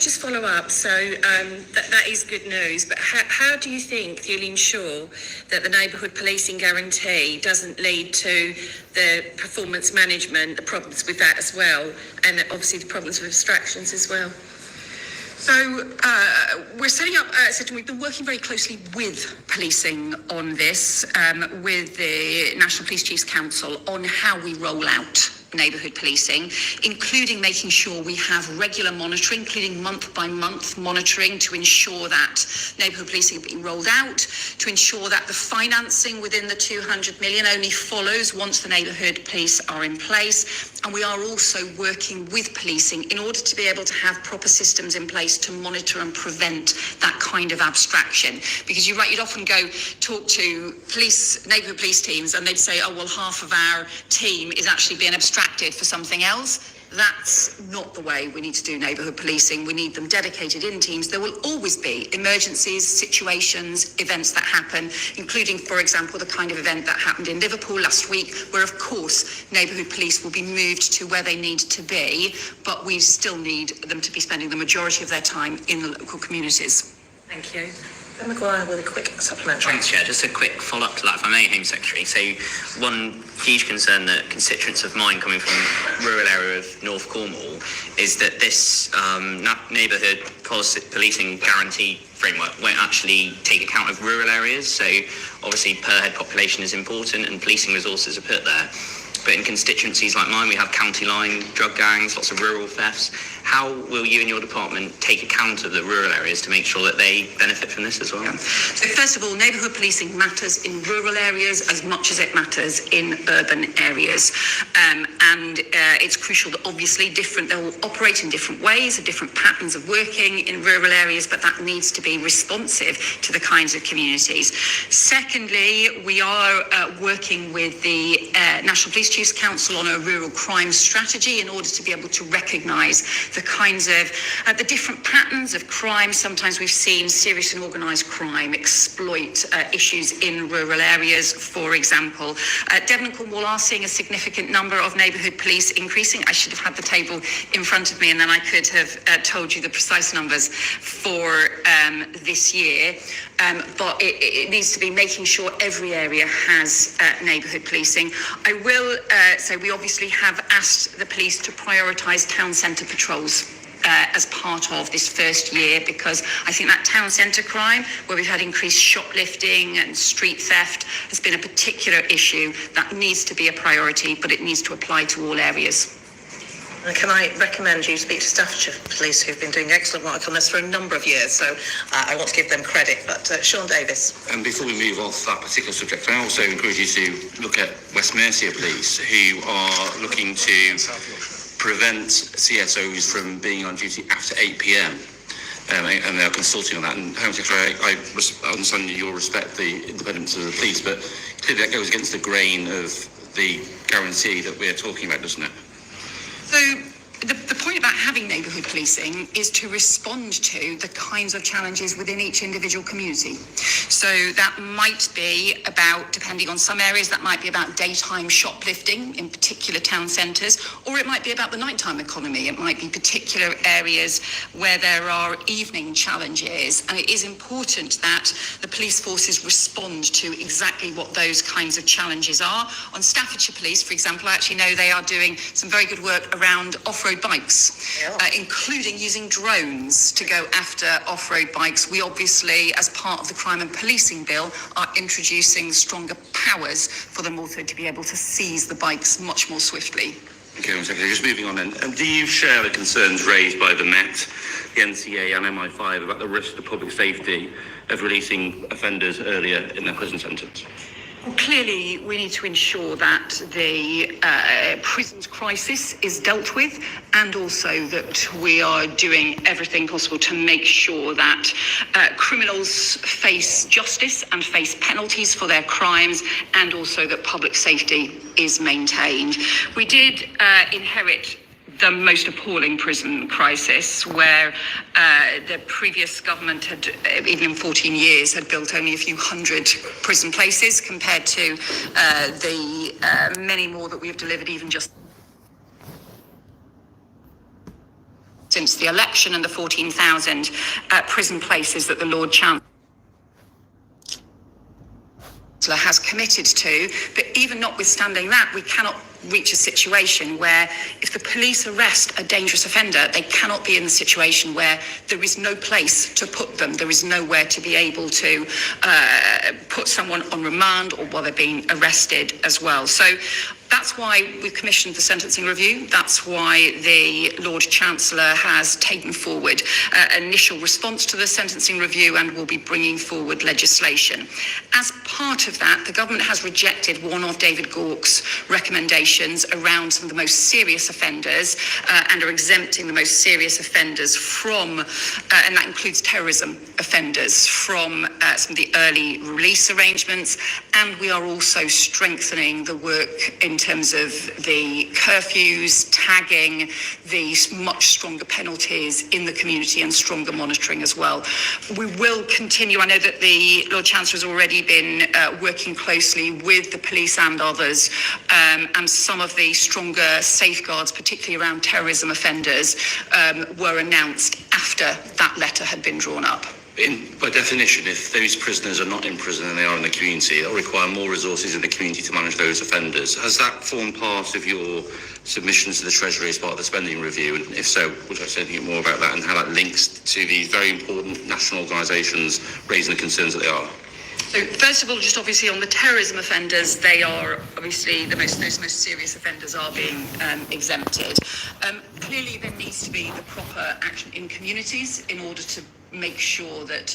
just follow up? So that is good news, but how do you think you'll ensure that the neighbourhood policing guarantee doesn't lead to the performance management, the problems with that as well, and obviously the problems with abstractions as well? So we're setting up, we've been working very closely with policing on this, with the National Police Chiefs Council on how we roll out neighbourhood policing, including making sure we have regular monitoring, including month-by-month monitoring to ensure that neighbourhood policing are being rolled out, to ensure that the financing within the 200 million only follows once the neighbourhood police are in place. And we are also working with policing in order to be able to have proper systems in place to monitor and prevent that kind of abstraction. Because you're right, you'd often go talk to neighbourhood police teams and they'd say, oh, well, half of our team is actually being abstracted for something else. That's not the way we need to do neighbourhood policing. We need them dedicated in teams. There will always be emergencies, situations, events that happen, including, for example, the kind of event that happened in Liverpool last week, where, of course, neighbourhood police will be moved to where they need to be, but we still need them to be spending the majority of their time in the local communities. Thank you. Ben Maguire with a quick supplementary. Thanks, Chair. Just a quick follow-up to that, if I may, Home Secretary. So one huge concern that constituents of mine coming from the rural area of North Cornwall is that this neighbourhood policing guarantee framework won't actually take account of rural areas. So obviously per head population is important and policing resources are put there. But in constituencies like mine, we have county line drug gangs, lots of rural thefts. How will you and your department take account of the rural areas to make sure that they benefit from this as well? Yeah. So first of all, neighbourhood policing matters in rural areas as much as it matters in urban areas. And it's crucial that obviously they'll operate in different ways, different patterns of working in rural areas, but that needs to be responsive to the kinds of communities. Secondly, we are working with the National Police Chiefs Council on a rural crime strategy in order to be able to recognise the kinds of the different patterns of crime. Sometimes we've seen serious and organised crime exploit issues in rural areas, for example. Devon and Cornwall are seeing a significant number of neighbourhood police increasing. I should have had the table in front of me and then I could have told you the precise numbers for this year. But it needs to be making sure every area has neighbourhood policing. I will say we obviously have asked the police to prioritise town centre patrols as part of this first year, because I think that town centre crime, where we've had increased shoplifting and street theft, has been a particular issue that needs to be a priority, but it needs to apply to all areas. And can I recommend you speak to Staffordshire Police, who've been doing excellent work on this for a number of years, so I want to give them credit. But Sean Davis. And before we move off that particular subject, I also encourage you to look at West Mercia Police, who are looking to prevent CSOs from being on duty after 8 p.m. And they're consulting on that. And Home Secretary, I understand you'll respect the independence of the police, but clearly that goes against the grain of the guarantee that we're talking about, doesn't it? So the point about having neighbourhood policing is to respond to the kinds of challenges within each individual community. So that might be about, depending on some areas, that might be about daytime shoplifting in particular town centres, or it might be about the nighttime economy. It might be particular areas where there are evening challenges. And it is important that the police forces respond to exactly what those kinds of challenges are. On Staffordshire Police, for example, I actually know they are doing some very good work around off-road bikes, including using drones to go after off-road bikes. We obviously, as part of the Crime and Policing Bill, are introducing stronger powers for them also to be able to seize the bikes much more swiftly. Okay, Secretary, just moving on then. Do you share the concerns raised by the Met, the NCA and MI5 about the risk to public safety of releasing offenders earlier in their prison sentence? Clearly, we need to ensure that the prisons crisis is dealt with, and also that we are doing everything possible to make sure that criminals face justice and face penalties for their crimes, and also that public safety is maintained. We did inherit the most appalling prison crisis, where the previous government had, even in 14 years, had built only a few hundred prison places compared to the many more that we have delivered even just since the election and the 14,000 prison places that the Lord Chancellor has committed to. But even notwithstanding that, we cannot reach a situation where if the police arrest a dangerous offender, they cannot be in the situation where there is no place to put them. There is nowhere to be able to put someone on remand or while they're being arrested as well. So that's why we've commissioned the sentencing review. That's why the Lord Chancellor has taken forward an initial response to the sentencing review and will be bringing forward legislation. As part of that, the government has rejected one of David Gauke's recommendations around some of the most serious offenders and are exempting the most serious offenders from, and that includes terrorism offenders, from some of the early release arrangements. And we are also strengthening the work in terms of the curfews, tagging, the much stronger penalties in the community and stronger monitoring as well. We will continue. I know that the Lord Chancellor has already been working closely with the police and others, and some of the stronger safeguards, particularly around terrorism offenders, were announced after that letter had been drawn up. By definition, if those prisoners are not in prison and they are in the community, they'll require more resources in the community to manage those offenders. Has that formed part of your submissions to the Treasury as part of the spending review? And if so, would you say anything more about that and how that links to these very important national organisations raising the concerns that they are? So first of all, just obviously on the terrorism offenders, they are obviously those most serious offenders are being exempted. Clearly, there needs to be the proper action in communities in order to make sure that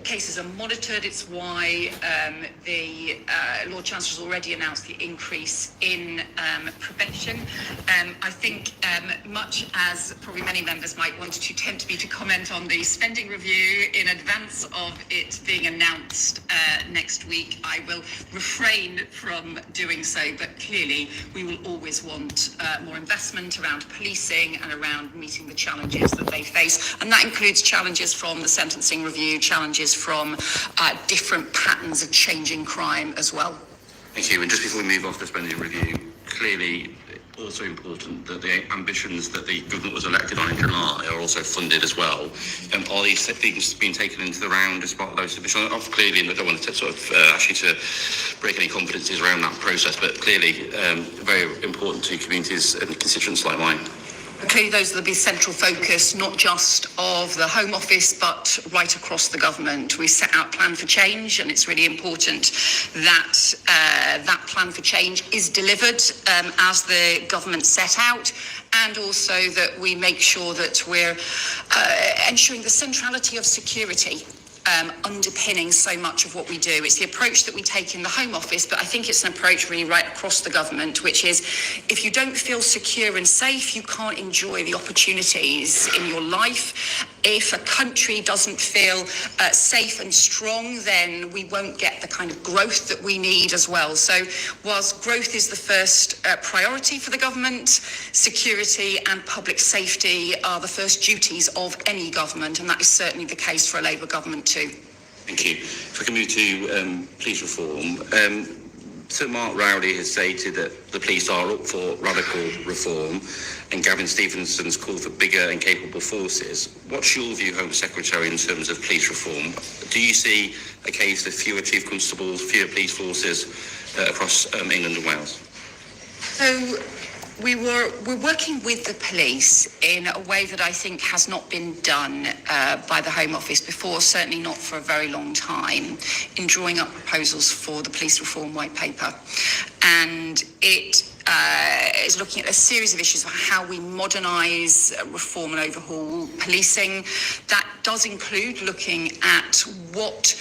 cases are monitored. It's why the Lord Chancellor has already announced the increase in prevention. I think much as probably many members might want to tempt me to comment on the spending review in advance of it being announced next week, I will refrain from doing so. But clearly, we will always want more investment around policing and around meeting the challenges that they face. And that includes challenges from the sentencing review, challenges from different patterns of changing crime as well. Thank you. And just before we move off the spending review, clearly also important that the ambitions that the government was elected on in July are also funded as well. Are these things being taken into the round as part of those submissions? Clearly, I don't want to sort of ask you to break any confidences around that process, but clearly very important to communities and constituents like mine. Clearly, those will be central focus, not just of the Home Office, but right across the government. We set out Plan for Change, and it's really important that that Plan for Change is delivered as the government set out, and also that we make sure that we're ensuring the centrality of security underpinning so much of what we do. It's the approach that we take in the Home Office, but I think it's an approach really right across the government, which is if you don't feel secure and safe, you can't enjoy the opportunities in your life. If a country doesn't feel safe and strong, then we won't get the kind of growth that we need as well. So whilst growth is the first priority for the government, security and public safety are the first duties of any government, and that is certainly the case for a Labour government too. Thank you. If I can move to police reform. Sir Mark Rowley has stated that the police are up for radical reform, and Gavin Stevenson's call for bigger and capable forces. What's your view, Home Secretary, in terms of police reform? Do you see a case of fewer chief constables, fewer police forces across England and Wales? So we're working with the police in a way that I think has not been done by the Home Office before, certainly not for a very long time, in drawing up proposals for the police reform white paper. And it is looking at a series of issues of how we modernise, reform and overhaul policing. That does include looking at what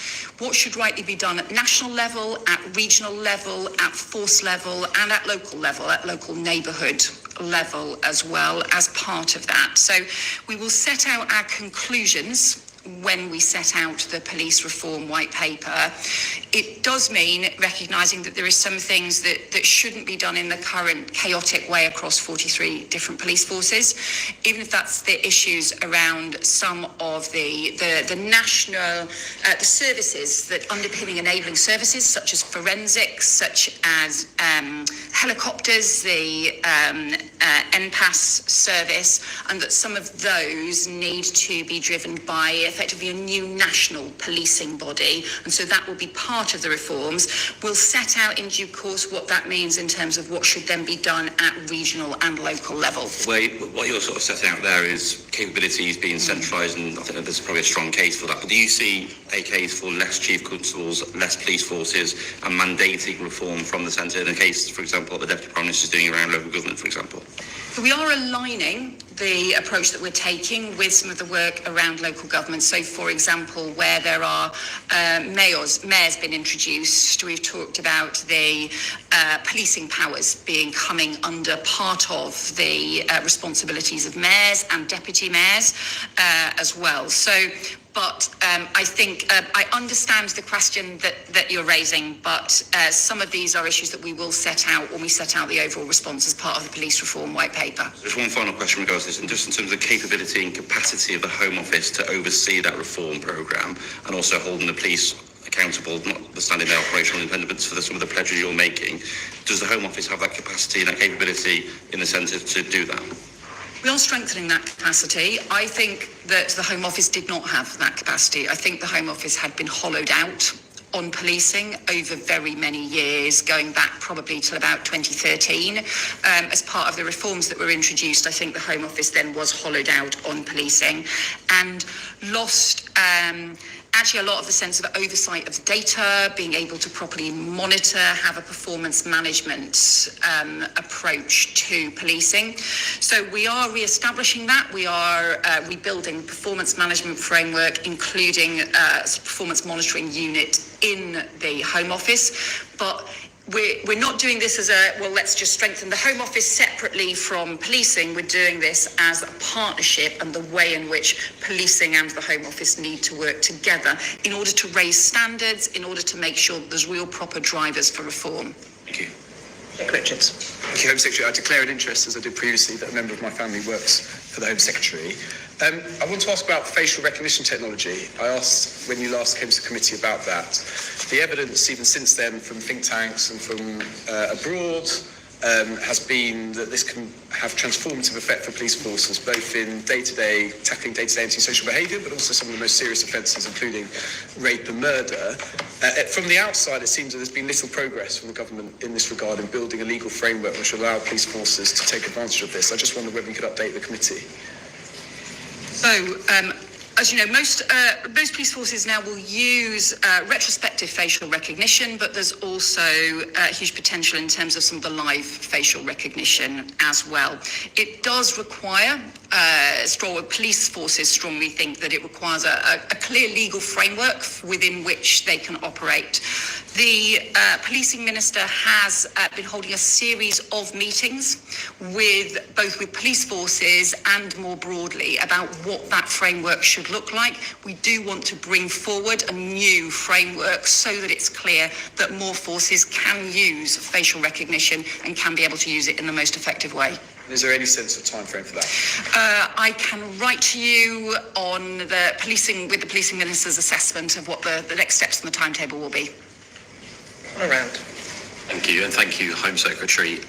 should rightly be done at national level, at regional level, at force level, and at local neighbourhood level as well as part of that. So we will set out our conclusions when we set out the police reform white paper. It does mean recognising that there are some things that shouldn't be done in the current chaotic way across 43 different police forces, even if that's the issues around some of the national, the services that underpinning enabling services, such as forensics, such as helicopters, the NPAS service, and that some of those need to be driven by effectively a new national policing body, and so that will be part of the reforms. We'll set out in due course what that means in terms of what should then be done at regional and local level. What you're sort of setting out there is capabilities being centralised, and I think that there's probably a strong case for that. But do you see a case for less chief constables, less police forces, and mandating reform from the centre in a case, for example, what the Deputy Prime Minister is doing around local government, for example? So we are aligning the approach that we're taking with some of the work around local government. So, for example, where there are mayors been introduced, we've talked about the policing powers coming under part of the responsibilities of mayors and deputy mayors as well. So, but I think I understand the question that you're raising, but some of these are issues that we will set out when we set out the overall response as part of the police reform white paper. Just one final question regards to this, and just in terms of the capability and capacity of the Home Office to oversee that reform programme, and also holding the police accountable, notwithstanding their operational independence for some of the pledges you're making, does the Home Office have that capacity and that capability in the centre to do that? We are strengthening that capacity. I think that the Home Office did not have that capacity. I think the Home Office had been hollowed out on policing over very many years, going back probably till about 2013. As part of the reforms that were introduced, I think the Home Office then was hollowed out on policing and lost actually a lot of the sense of oversight of data, being able to properly monitor, have a performance management approach to policing. So we are re-establishing that. We are rebuilding performance management framework, including a performance monitoring unit in the Home Office. But we're not doing this as let's just strengthen the Home Office separately from policing. We're doing this as a partnership, and the way in which policing and the Home Office need to work together in order to raise standards, in order to make sure that there's real proper drivers for reform. Thank you. Nick Richards. Thank you, Home Secretary. I declare an interest, as I did previously, that a member of my family works for the Home Secretary. I want to ask about facial recognition technology. I asked when you last came to the committee about that. The evidence, even since then, from think tanks and from abroad, has been that this can have transformative effect for police forces, both in tackling day-to-day antisocial behaviour, but also some of the most serious offences, including rape and murder. From the outside, it seems that there's been little progress from the government in this regard in building a legal framework which will allow police forces to take advantage of this. I just wonder whether you could update the committee. So, as you know, most police forces now will use retrospective facial recognition, but there's also huge potential in terms of some of the live facial recognition as well. It does require, police forces strongly think that it requires a clear legal framework within which they can operate. The policing minister has been holding a series of meetings with police forces and more broadly about what that framework should look like. We do want to bring forward a new framework so that it's clear that more forces can use facial recognition and can be able to use it in the most effective way. Is there any sense of time frame for that? I can write to you on with the policing minister's assessment of what the next steps in the timetable will be. Around. Thank you, and thank you, Home Secretary.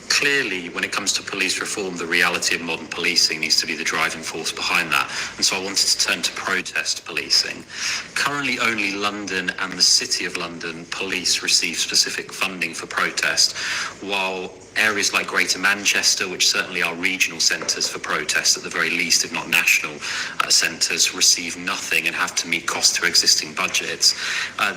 Clearly, when it comes to police reform, the reality of modern policing needs to be the driving force behind that. And so I wanted to turn to protest policing. Currently, only London and the City of London police receive specific funding for protest, while areas like Greater Manchester, which certainly are regional centres for protest at the very least, if not national centres, receive nothing and have to meet costs to existing budgets.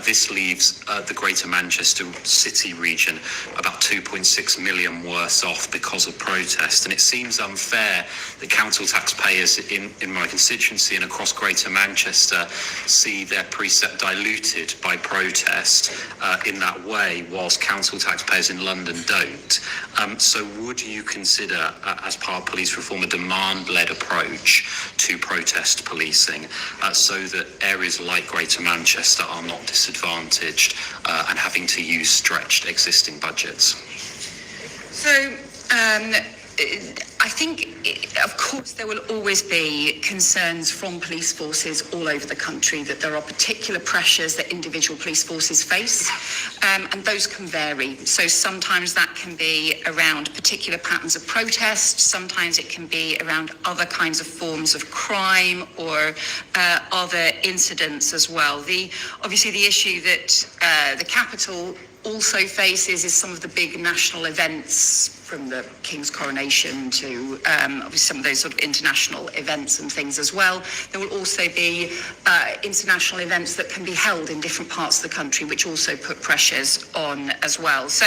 This leaves the Greater Manchester City region about 2.6 million worse off because of protest. And it seems unfair that council taxpayers in my constituency and across Greater Manchester see their precept diluted by protest in that way, whilst council taxpayers in London don't. So would you consider, as part of police reform, a demand-led approach to protest policing so that areas like Greater Manchester are not disadvantaged and having to use stretched existing budgets? So I think, of course, there will always be concerns from police forces all over the country that there are particular pressures that individual police forces face, and those can vary. So sometimes that can be around particular patterns of protest, sometimes it can be around other kinds of forms of crime or other incidents as well. Obviously, the issue that the capital also faces is some of the big national events, from the King's coronation to obviously some of those sort of international events and things as well. There will also be international events that can be held in different parts of the country, which also put pressures on as well. So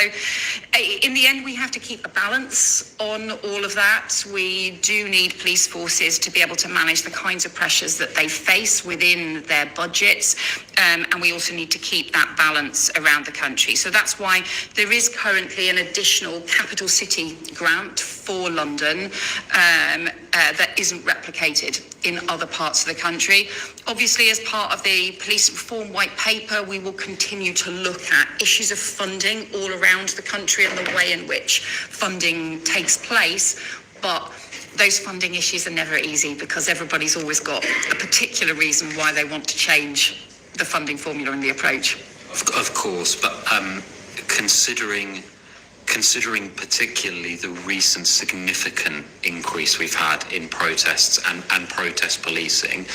in the end, we have to keep a balance on all of that. We do need police forces to be able to manage the kinds of pressures that they face within their budgets, and we also need to keep that balance around the country. So that's why there is currently an additional capital city grant for London that isn't replicated in other parts of the country. Obviously, as part of the police reform white paper, we will continue to look at issues of funding all around the country and the way in which funding takes place. But those funding issues are never easy because everybody's always got a particular reason why they want to change the funding formula and the approach. Of course, but considering particularly the recent significant increase we've had in protests and protest policing,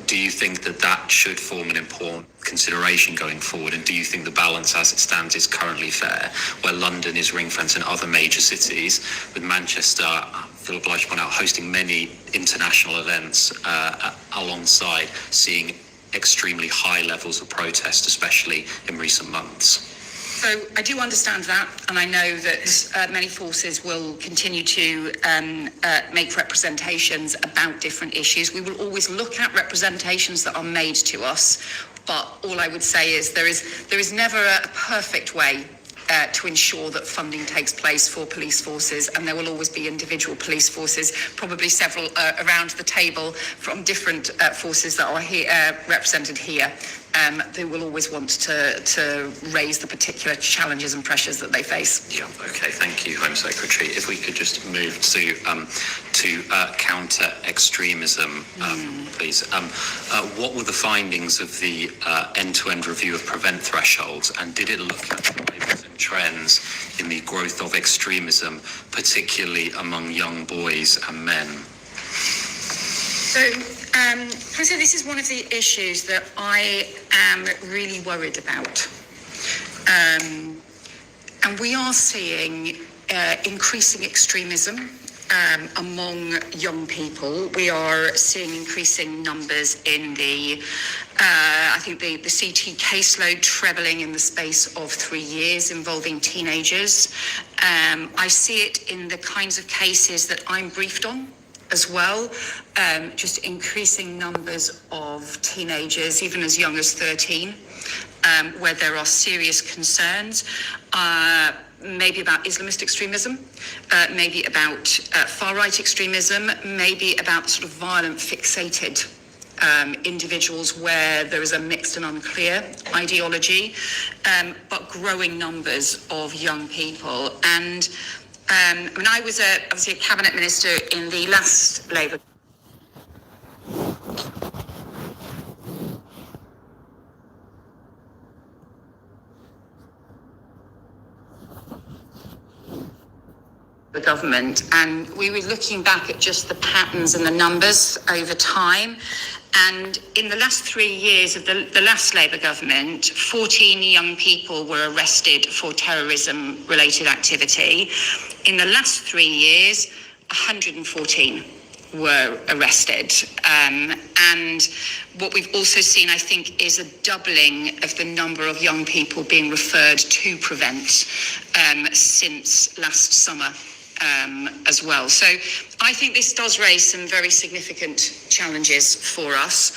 do you think that should form an important consideration going forward? And do you think the balance as it stands is currently fair, where London is ring-fenced and other major cities, with Manchester, I feel obliged to point out, hosting many international events alongside seeing extremely high levels of protest, especially in recent months? So I do understand that, and I know that many forces will continue to make representations about different issues. We will always look at representations that are made to us, but all I would say is there is never a perfect way to ensure that funding takes place for police forces, and there will always be individual police forces, probably several around the table from different forces that are here, represented here, who will always want to raise the particular challenges and pressures that they face. Yeah, okay, thank you, Home Secretary. If we could just move to counter extremism, please. What were the findings of the end-to-end review of Prevent thresholds, and did it look at drivers and trends in the growth of extremism, particularly among young boys and men? So this is one of the issues that I am really worried about. And we are seeing increasing extremism among young people. We are seeing increasing numbers in I think the CT caseload trebling in the space of 3 years involving teenagers. I see it in the kinds of cases that I'm briefed on as well, just increasing numbers of teenagers, even as young as 13, where there are serious concerns, maybe about Islamist extremism, maybe about far-right extremism, maybe about sort of violent fixated individuals where there is a mixed and unclear ideology, but growing numbers of young people. And I was obviously a cabinet minister in the last Labour government, and we were looking back at just the patterns and the numbers over time. And in the last 3 years of the last Labour government, 14 young people were arrested for terrorism-related activity. In the last 3 years, 114 were arrested. And what we've also seen, I think, is a doubling of the number of young people being referred to Prevent since last summer. As well. So I think this does raise some very significant challenges for us.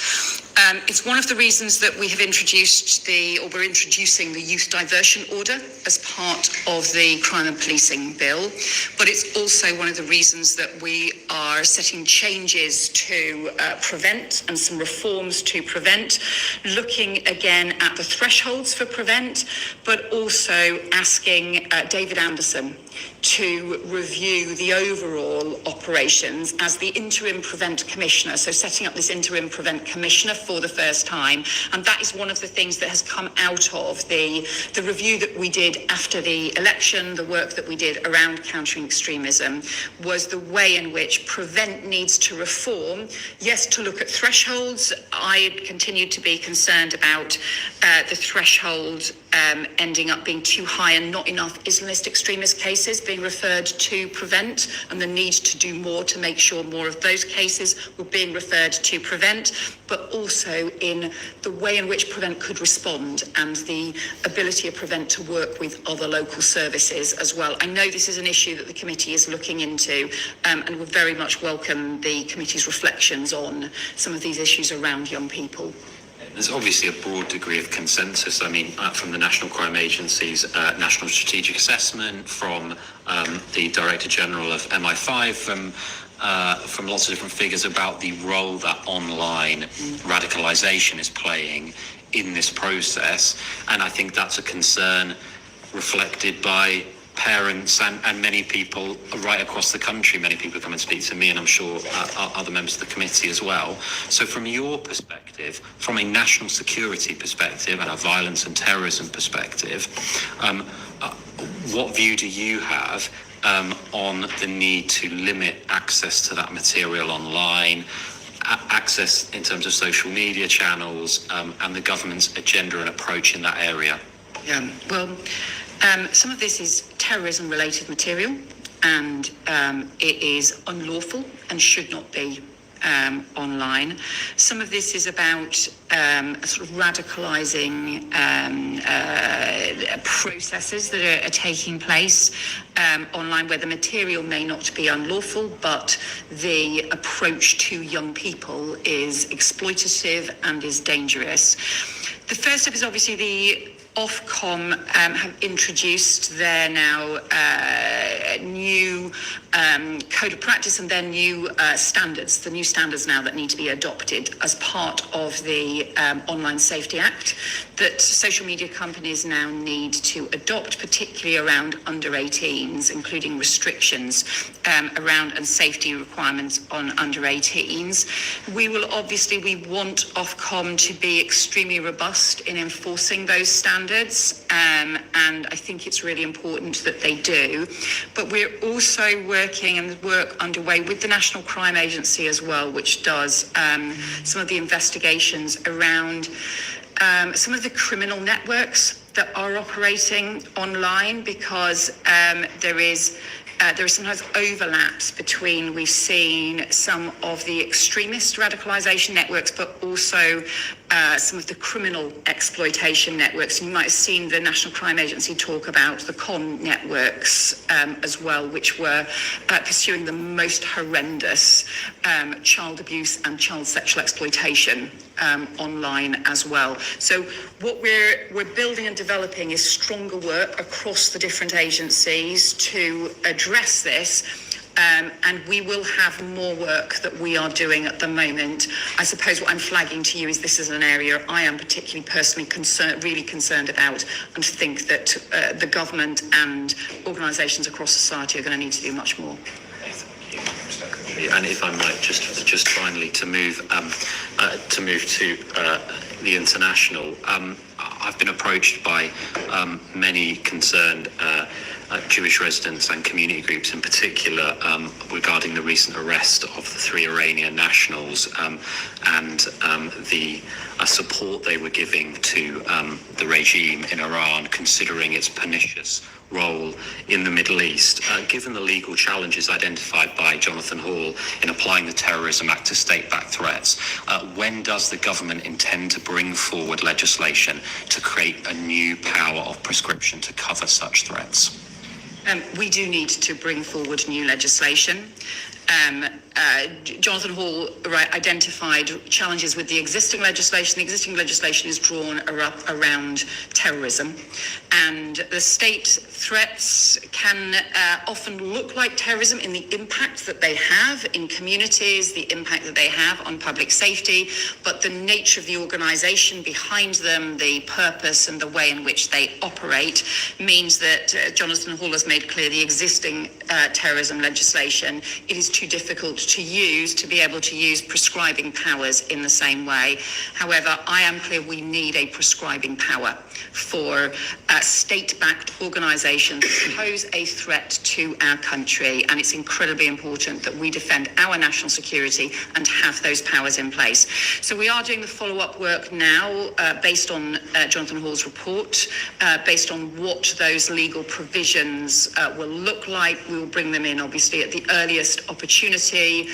It's one of the reasons that we have we're introducing the youth diversion order as part of the crime and policing bill, but it's also one of the reasons that we are setting changes to prevent and some reforms to prevent, looking again at the thresholds for prevent, but also asking David Anderson to review the overall operations as the interim prevent commissioner, so setting up this interim prevent commissioner for the first time. And that is one of the things that has come out of the review that we did after the election, the work that we did around countering extremism, was the way in which prevent needs to reform. Yes, to look at thresholds. I continue to be concerned about the threshold ending up being too high and not enough Islamist extremist cases being referred to prevent, and the need to do more to make sure more of those cases were being referred to prevent, but also in the way in which prevent could respond and the ability of prevent to work with other local services as well. I know this is an issue that the committee is looking into, and would very much welcome the committee's reflections on some of these issues around young people. There's obviously a broad degree of consensus. I mean, from the National Crime Agency's National Strategic Assessment, from the Director General of MI5, from lots of different figures about the role that online radicalisation is playing in this process. And I think that's a concern reflected by parents and many people right across the country. Many people come and speak to me, and I'm sure other members of the committee as well. So from your perspective, from a national security perspective and a violence and terrorism perspective, what view do you have on the need to limit access to that material online, access in terms of social media channels, and the government's agenda and approach in that area? Yeah, well, some of this is terrorism-related material, and it is unlawful and should not be online. Some of this is about sort of radicalising processes that are taking place online, where the material may not be unlawful, but the approach to young people is exploitative and is dangerous. The first step is obviously the Ofcom have introduced their now new code of practice and their new standards, the new standards now that need to be adopted as part of the Online Safety Act that social media companies now need to adopt, particularly around under 18s, including restrictions around and safety requirements on under 18s. We want Ofcom to be extremely robust in enforcing those standards, and I think it's really important that they do. But we're also working, and work underway with the National Crime Agency as well, which does some of the investigations around some of the criminal networks that are operating online, because there are sometimes overlaps between, we've seen some of the extremist radicalisation networks, but also some of the criminal exploitation networks. You might have seen the National Crime Agency talk about the con networks as well, which were pursuing the most horrendous child abuse and child sexual exploitation online as well. So what we're building and developing is stronger work across the different agencies to address this. And we will have more work that we are doing at the moment. I suppose what I'm flagging to you is this is an area I am personally really concerned about, and think that the government and organisations across society are going to need to do much more. And if I might just finally to move to the international, I've been approached by many concerned Jewish residents and community groups in particular regarding the recent arrest of the 3 Iranian nationals and the support they were giving to the regime in Iran, considering its pernicious role in the Middle East. Given the legal challenges identified by Jonathan Hall in applying the Terrorism Act to state-backed threats, when does the government intend to bring forward legislation to create a new power of prescription to cover such threats? We do need to bring forward new legislation. Jonathan Hall identified challenges with the existing legislation. The existing legislation is drawn around terrorism, and the state threats can often look like terrorism in the impact that they have in communities, the impact that they have on public safety, but the nature of the organisation behind them, the purpose and the way in which they operate means that Jonathan Hall has made clear the existing terrorism legislation, it is too difficult to use to be able to use prescribing powers in the same way. However, I am clear we need a prescribing power for state-backed organisations that pose a threat to our country, and it's incredibly important that we defend our national security and have those powers in place. So we are doing the follow-up work now based on Jonathan Hall's report, based on what those legal provisions will look like. We will bring them in obviously at the earliest opportunity.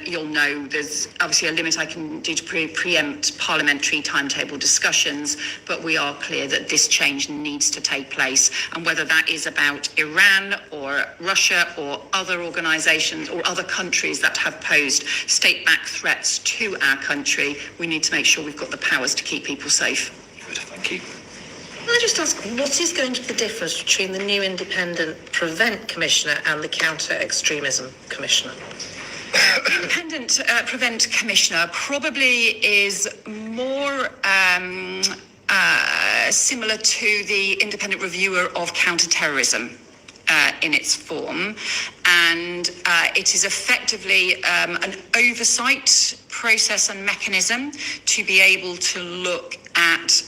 You'll know there's obviously a limit I can do to preempt parliamentary timetable discussions, but we are clear that this change needs to take place, and whether that is about Iran or Russia or other organisations or other countries that have posed state-backed threats to our country, we need to make sure we've got the powers to keep people safe. Good, thank you. Can I just ask, what is going to be the difference between the new independent Prevent Commissioner and the Counter-Extremism Commissioner? Independent Prevent Commissioner probably is more similar to the Independent Reviewer of Counter-Terrorism in its form, and it is effectively an oversight process and mechanism to be able to look at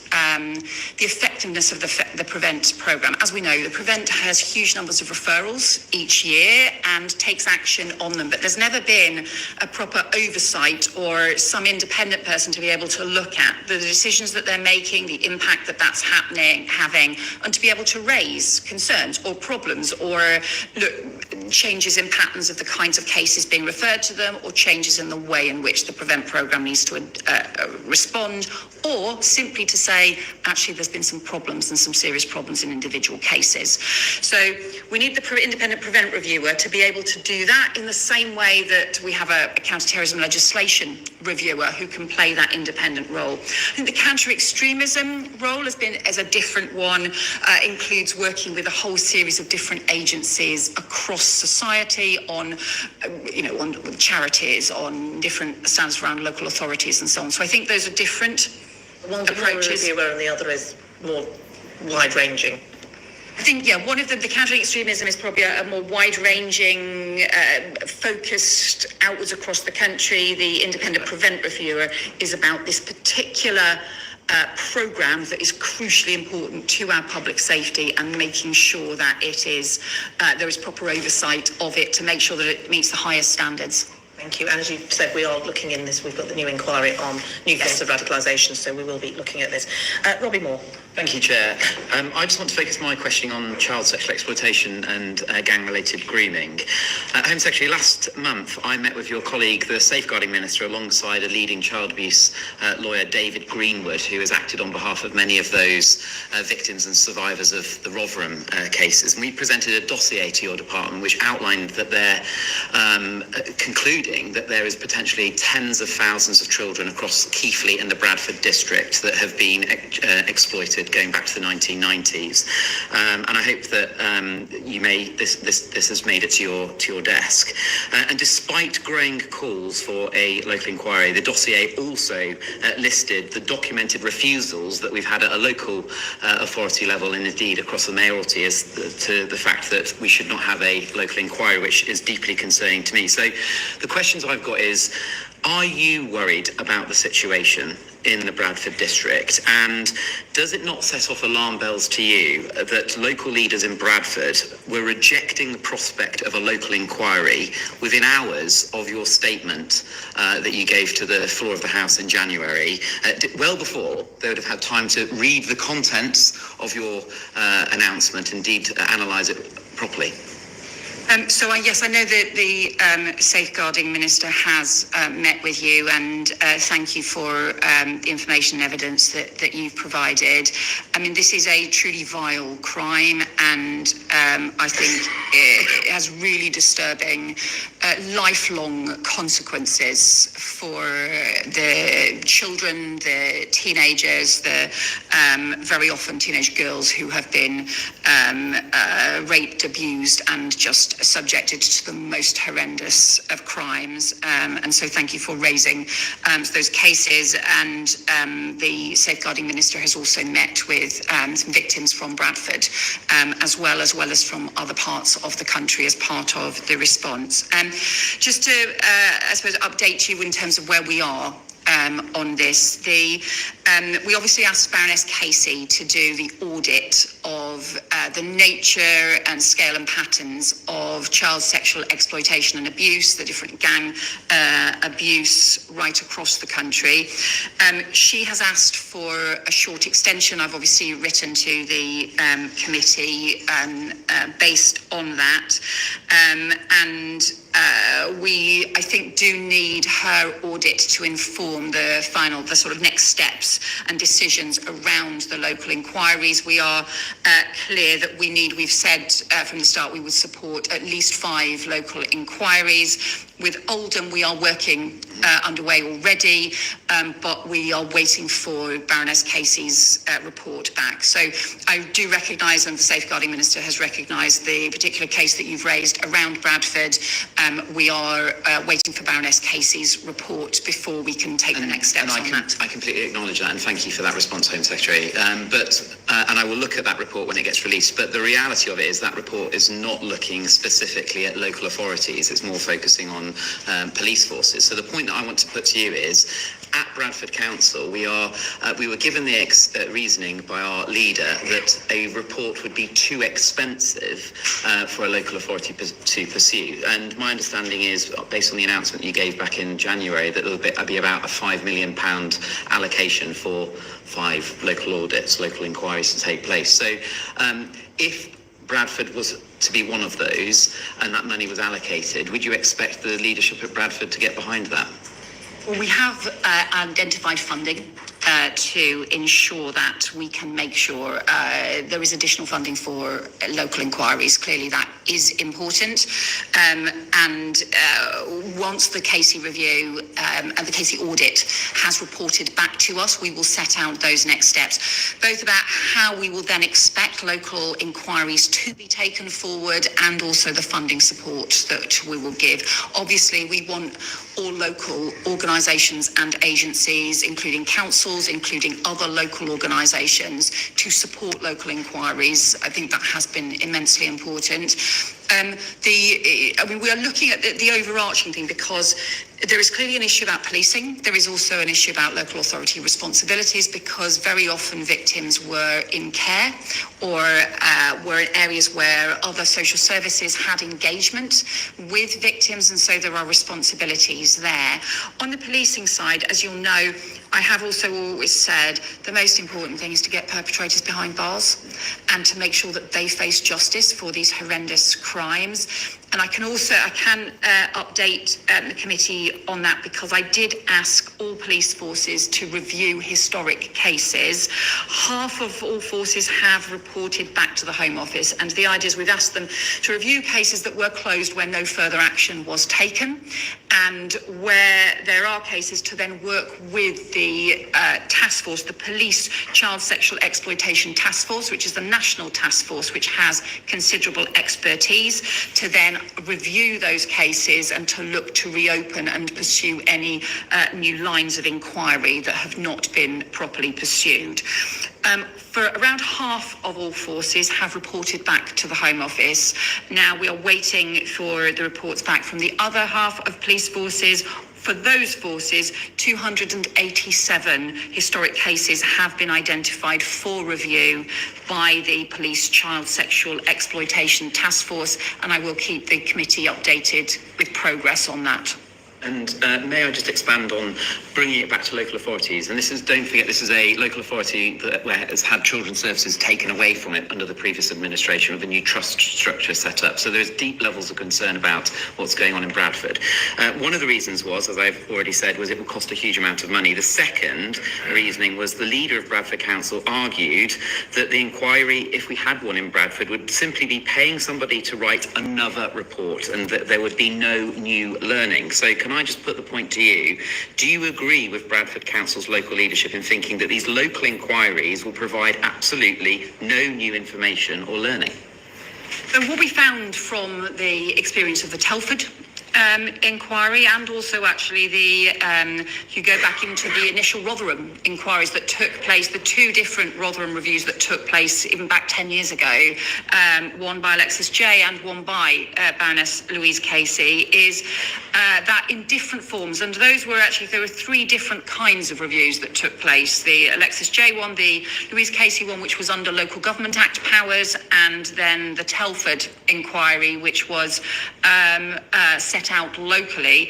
the effectiveness of the Prevent programme. As we know, the Prevent has huge numbers of referrals each year and takes action on them, but there's never been a proper oversight or some independent person to be able to look at the decisions that they're making, the impact that that's having, and to be able to raise concerns or problems or look, changes in patterns of the kinds of cases being referred to them, or changes in the way in which the Prevent programme needs to respond, or simply to say, actually, there's been some problems and some serious problems in individual cases. So we need the independent Prevent reviewer to be able to do that in the same way that we have a counter-terrorism legislation reviewer who can play that independent role. I think the counter-extremism role is a different one, includes working with a whole series of different agencies across society on charities, on different standards around local authorities and so on. So I think those are different One's approaches. more reviewer and the other is more wide-ranging. I think, one of the counter-extremism is probably a more wide-ranging, focused outwards across the country. The independent Prevent reviewer is about this particular programme that is crucially important to our public safety and making sure that it is there is proper oversight of it to make sure that it meets the highest standards. Thank you. And as you said, we are looking in this. We've got the new inquiry on new forms of radicalisation, so we will be looking at this. Robbie Moore. Thank you, Chair. I just want to focus my questioning on child sexual exploitation and gang-related grooming. Home Secretary, last month I met with your colleague, the Safeguarding Minister, alongside a leading child abuse lawyer, David Greenwood, who has acted on behalf of many of those victims and survivors of the Rotherham cases. And we presented a dossier to your department which outlined that they're concluding that there is potentially tens of thousands of children across Keighley and the Bradford district that have been exploited going back to the 1990s, and I hope that this has made it to your desk. And despite growing calls for a local inquiry, the dossier also listed the documented refusals that we've had at a local authority level and indeed across the mayoralty as to the fact that we should not have a local inquiry, which is deeply concerning to me. So the questions I've got is, are you worried about the situation in the Bradford district? And does it not set off alarm bells to you that local leaders in Bradford were rejecting the prospect of a local inquiry within hours of your statement that you gave to the floor of the House in January, well before they would have had time to read the contents of your announcement, indeed analyse it properly? Yes, I know that the Safeguarding Minister has met with you, and thank you for the information and evidence that you've provided. I mean, this is a truly vile crime, and I think it has really disturbing lifelong consequences for the children, the teenagers, the very often teenage girls who have been raped, abused, and just subjected to the most horrendous of crimes. And so thank you for raising those cases. And the Safeguarding Minister has also met with some victims from Bradford, as well as from other parts of the country as part of the response. Just to, I suppose, update you in terms of where we are on this. We obviously asked Baroness Casey to do the audit of the nature and scale and patterns of child sexual exploitation and abuse, the different gang abuse right across the country. She has asked for a short extension. I've obviously written to the committee based on that. We, I think, do need her audit to inform the sort of next steps and decisions around the local inquiries. We are clear that we've said from the start we would support at least 5 local inquiries. With Oldham, we are working underway already, but we are waiting for Baroness Casey's report back. So I do recognise, and the Safeguarding Minister has recognised, the particular case that you've raised around Bradford. We are waiting for Baroness Casey's report before we can take the next steps on that. I completely acknowledge that, and thank you for that response, Home Secretary. And I will look at that report when it gets released. But the reality of it is that report is not looking specifically at local authorities. It's more focusing on police forces. So the point that I want to put to you is, at Bradford Council, we were given the reasoning by our leader that a report would be too expensive for a local authority to pursue. And my understanding is, based on the announcement you gave back in January, that there'll be about a £5 million allocation for 5 local audits, local inquiries to take place. So if Bradford was to be one of those and that money was allocated, would you expect the leadership at Bradford to get behind that? Well, we have identified funding to ensure that we can make sure there is additional funding for local inquiries. Clearly, that is important. Once the Casey review and the Casey audit has reported back to us, we will set out those next steps, both about how we will then expect local inquiries to be taken forward and also the funding support that we will give. Obviously, we want all local organisations and agencies, including councils, including other local organisations, to support local inquiries. I think that has been immensely important. We are looking at the overarching thing, because there is clearly an issue about policing. There is also an issue about local authority responsibilities, because very often victims were in care or were in areas where other social services had engagement with victims, and so there are responsibilities there. On the policing side, as you'll know, I have also always said the most important thing is to get perpetrators behind bars and to make sure that they face justice for these horrendous crimes. And I can update the committee on that, because I did ask all police forces to review historic cases. Half of all forces have reported back to the Home Office, and the idea is we've asked them to review cases that were closed where no further action was taken, and where there are cases to then work with the task force, the Police Child Sexual Exploitation Task Force, which is the national task force which has considerable expertise, to then review those cases and to look to reopen and pursue any new lines of inquiry that have not been properly pursued. For around half of all forces have reported back to the Home Office. Now we are waiting for the reports back from the other half of police forces. For those forces, 287 historic cases have been identified for review by the Police Child Sexual Exploitation Task Force, and I will keep the committee updated with progress on that. And may I just expand on bringing it back to local authorities? And this is, don't forget, this is a local authority that has had children's services taken away from it under the previous administration with a new trust structure set up. So there's deep levels of concern about what's going on in Bradford. One of the reasons was, as I've already said, was it would cost a huge amount of money. The second reasoning was the leader of Bradford Council argued that the inquiry, if we had one in Bradford, would simply be paying somebody to write another report and that there would be no new learning. So can I just put the point to you? Do you agree with Bradford Council's local leadership in thinking that these local inquiries will provide absolutely no new information or learning? And what we found from the experience of the Telford inquiry, and also actually you go back into the initial Rotherham inquiries that took place, the two different Rotherham reviews that took place even back 10 years ago, one by Alexis Jay and one by Baroness Louise Casey, is that in different forms, and those were actually, there were three different kinds of reviews that took place: the Alexis Jay one, the Louise Casey one, which was under Local Government Act powers, and then the Telford inquiry, which was set out locally.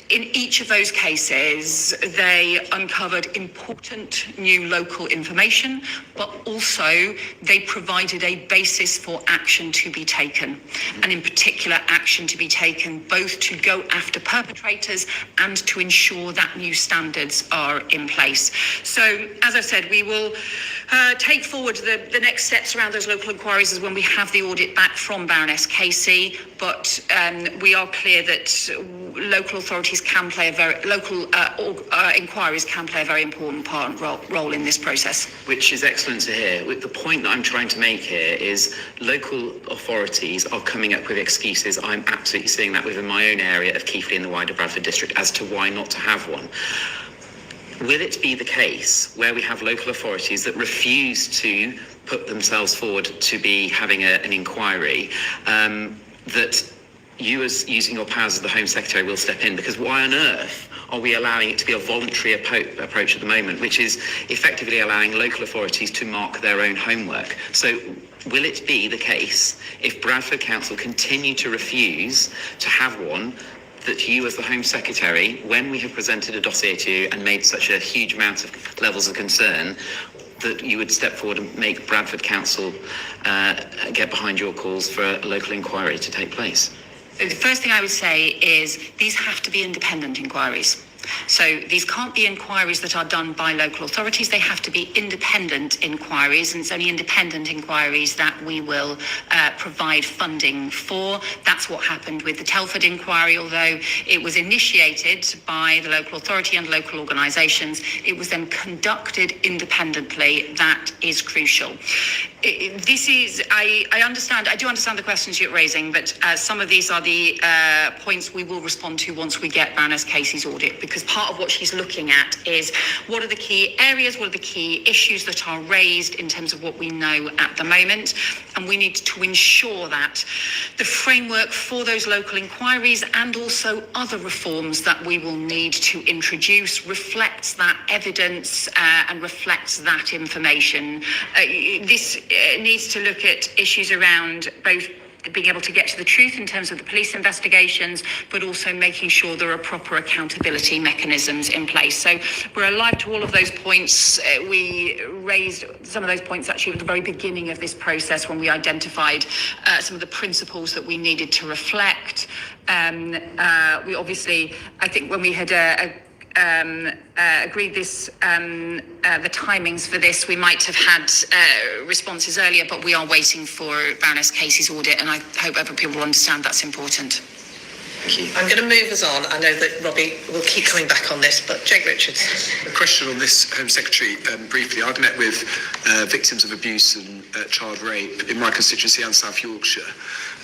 In each of those cases, they uncovered important new local information, but also they provided a basis for action to be taken, and in particular action to be taken both to go after perpetrators and to ensure that new standards are in place. So, as I've said, we will take forward the next steps around those local inquiries as when we have the audit back from Baroness Casey, but we are clear that local authorities can play inquiries can play a very important role in this process. Which is excellent to hear. The point that I'm trying to make here is local authorities are coming up with excuses. I'm absolutely seeing that within my own area of Keighley and the wider Bradford district as to why not to have one. Will it be the case where we have local authorities that refuse to put themselves forward to be having an inquiry, that you, as using your powers as the Home Secretary, will step in? Because why on earth are we allowing it to be a voluntary approach at the moment, which is effectively allowing local authorities to mark their own homework? So will it be the case, if Bradford Council continue to refuse to have one, that you, as the Home Secretary, when we have presented a dossier to you and made such a huge amount of levels of concern, that you would step forward and make Bradford Council get behind your calls for a local inquiry to take place? The first thing I would say is these have to be independent inquiries. So these can't be inquiries that are done by local authorities. They have to be independent inquiries, and it's only independent inquiries that we will provide funding for. That's what happened with the Telford inquiry. Although it was initiated by the local authority and local organisations, it was then conducted independently. That is crucial. I do understand the questions you're raising, but some of these are the points we will respond to once we get Baroness Casey's audit, because part of what she's looking at is what are the key areas, what are the key issues that are raised in terms of what we know at the moment, and we need to ensure that the framework for those local inquiries and also other reforms that we will need to introduce reflects that evidence and reflects that information. This needs to look at issues around both being able to get to the truth in terms of the police investigations, but also making sure there are proper accountability mechanisms in place. So we're alive to all of those points. We raised some of those points actually at the very beginning of this process when we identified some of the principles that we needed to reflect. We obviously, I think when we had agreed this, the timings for this, we might have had responses earlier, but we are waiting for Baroness Casey's audit, and I hope other people will understand that's important. Thank you. I'm going to move us on. I know that Robbie will keep coming back on this, but Jake Richards. A question on this, Home Secretary, briefly. I've met with victims of abuse and child rape in my constituency and South Yorkshire.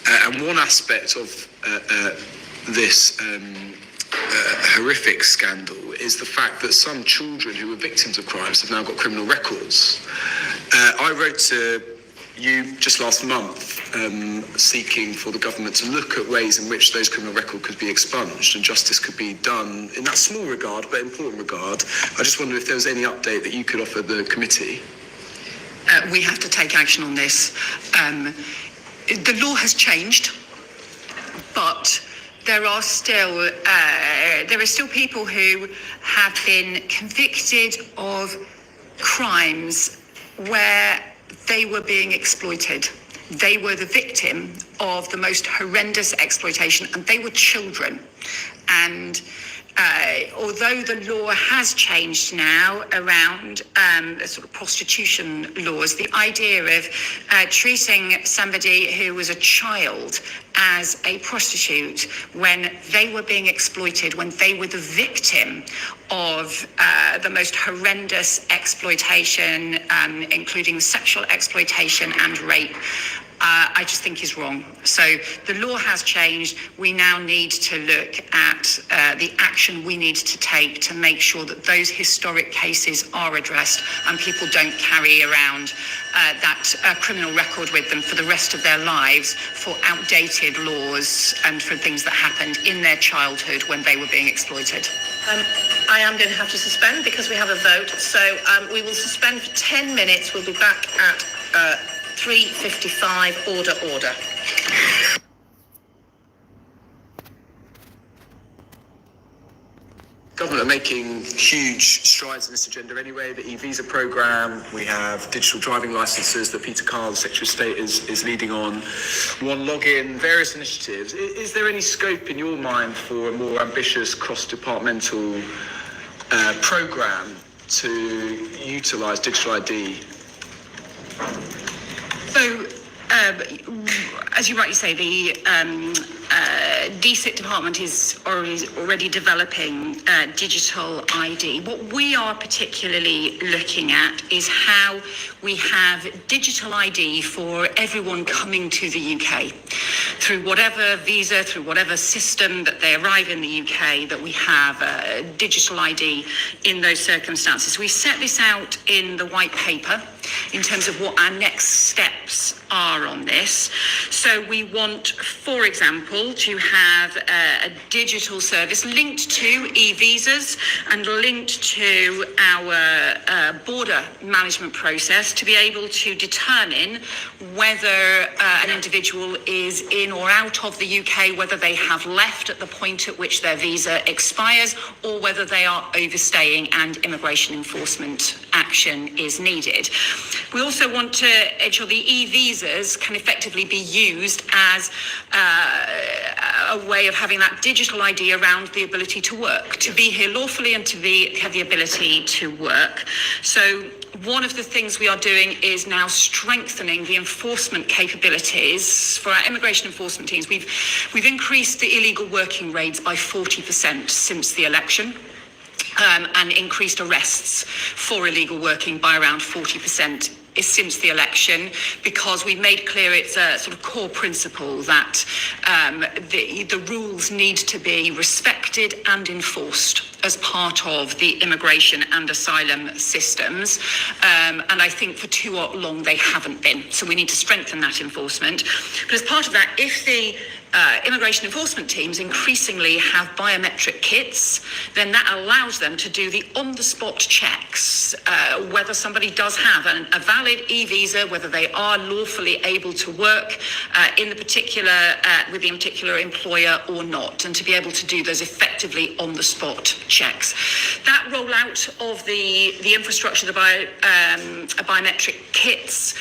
And one aspect of this horrific scandal is the fact that some children who were victims of crimes have now got criminal records. I wrote to you just last month seeking for the government to look at ways in which those criminal records could be expunged and justice could be done in that small regard but important regard. I just wonder if there was any update that you could offer the committee. We have to take action on this. The law has changed, but there are still people who have been convicted of crimes where they were being exploited. They were the victim of the most horrendous exploitation, and they were children. And although the law has changed now around the sort of prostitution laws, the idea of treating somebody who was a child as a prostitute when they were being exploited, when they were the victim of the most horrendous exploitation, including sexual exploitation and rape, I just think is wrong. So the law has changed. We now need to look at the action we need to take to make sure that those historic cases are addressed and people don't carry around that criminal record with them for the rest of their lives for outdated laws and for things that happened in their childhood when they were being exploited. I am going to have to suspend because we have a vote. So we will suspend for 10 minutes. We'll be back at 3:55. Order. Government are making huge strides in this agenda anyway. The e-visa programme, we have digital driving licences that Peter Carr, the Secretary of State, is leading on, one login, various initiatives. Is there any scope in your mind for a more ambitious cross-departmental programme to utilise digital ID? So, as you rightly say, the DCIT department is already developing digital ID. What we are particularly looking at is how we have digital ID for everyone coming to the UK. Through whatever visa, through whatever system that they arrive in the UK, that we have digital ID in those circumstances. We set this out in the white paper in terms of what our next steps are on this. So we want, for example, to have a digital service linked to e-visas and linked to our border management process to be able to determine whether an individual is in or out of the UK, whether they have left at the point at which their visa expires, or whether they are overstaying and immigration enforcement action is needed. We also want to ensure the e-visas can effectively be used as a way of having that digital ID around the ability to work, to be here lawfully and to have the ability to work. So one of the things we are doing is now strengthening the enforcement capabilities for our immigration enforcement teams. We've increased the illegal working raids by 40% since the election. And increased arrests for illegal working by around 40% since the election, because we made clear it's a sort of core principle that the rules need to be respected and enforced as part of the immigration and asylum systems. And I think for too long they haven't been. So we need to strengthen that enforcement. But as part of that, if the immigration enforcement teams increasingly have biometric kits, then that allows them to do the on-the-spot checks, whether somebody does have a valid e-visa, whether they are lawfully able to work in the particular with the particular employer or not, and to be able to do those effectively on-the-spot checks. That rollout of the infrastructure, the biometric kits,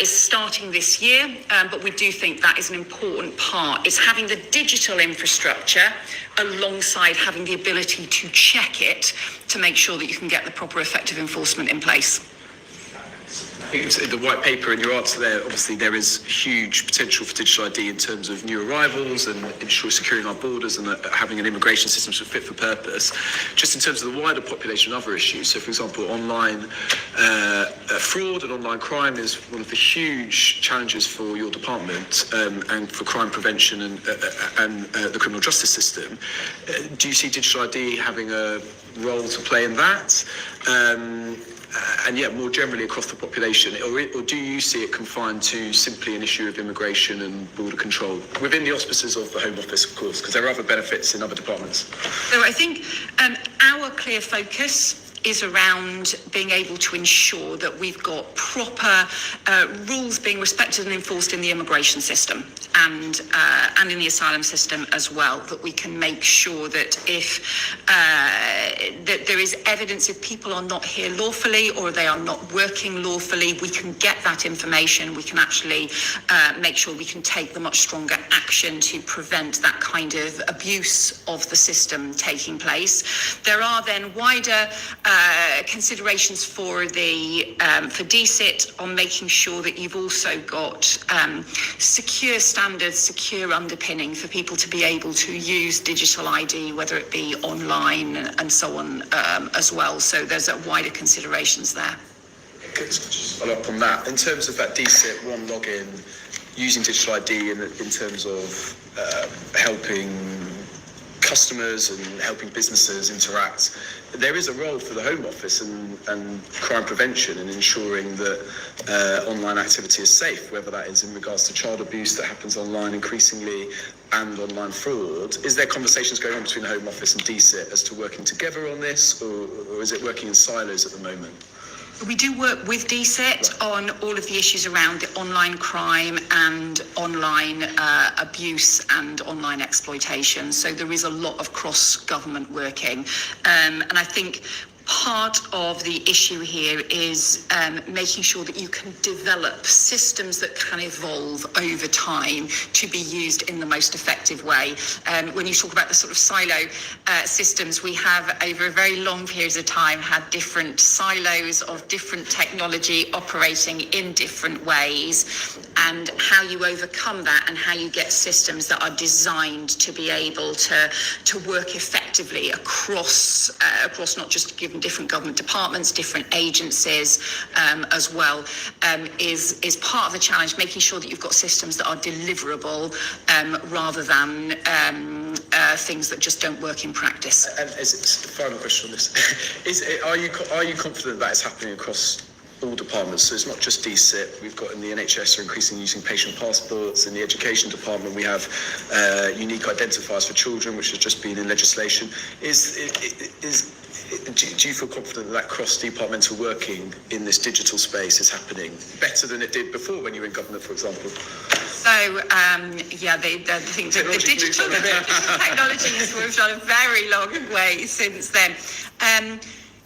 is starting this year, but we do think that is an important part. It's having the digital infrastructure alongside having the ability to check it to make sure that you can get the proper effective enforcement in place. I think it's in the white paper in your answer there, obviously there is huge potential for digital ID in terms of new arrivals and securing our borders and having an immigration system that's fit for purpose. Just in terms of the wider population and other issues, so for example, online fraud and online crime is one of the huge challenges for your department and for crime prevention and the criminal justice system. Do you see digital ID having a role to play in that? And yet, more generally across the population, or do you see it confined to simply an issue of immigration and border control within the auspices of the Home Office, of course, because there are other benefits in other departments? So I think our clear focus is around being able to ensure that we've got proper rules being respected and enforced in the immigration system and in the asylum system as well, that we can make sure that if that there is evidence if people are not here lawfully or they are not working lawfully, we can get that information. We can actually make sure we can take the much stronger action to prevent that kind of abuse of the system taking place. There are then wider considerations for the for DSIT on making sure that you've also got secure standards, secure underpinning for people to be able to use digital ID, whether it be online and so on as well. So there's a wider considerations there. Just follow up on that. In terms of that DSIT one login, using digital ID in terms of helping customers and helping businesses interact, there is a role for the Home Office and crime prevention in ensuring that online activity is safe, whether that is in regards to child abuse that happens online increasingly and online fraud. Is there conversations going on between the Home Office and DSIT as to working together on this, or is it working in silos at the moment? We do work with DSIT on all of the issues around the online crime and online abuse and online exploitation. So there is a lot of cross-government working. And I think part of the issue here is making sure that you can develop systems that can evolve over time to be used in the most effective way. When you talk about the sort of silo systems, we have over a very long period of time had different silos of different technology operating in different ways, and how you overcome that and how you get systems that are designed to be able to work effectively across not just given different government departments, different agencies as well, is part of the challenge, making sure that you've got systems that are deliverable rather than things that just don't work in practice. And is it, the final question on this, are you confident that it's happening across all departments? So it's not just DSIT. We've got in the NHS are increasingly using patient passports. In the education department, we have unique identifiers for children, which has just been in legislation. Do you feel confident that cross-departmental working in this digital space is happening better than it did before when you were in government, for example? So, the digital technology has moved on a very long way since then.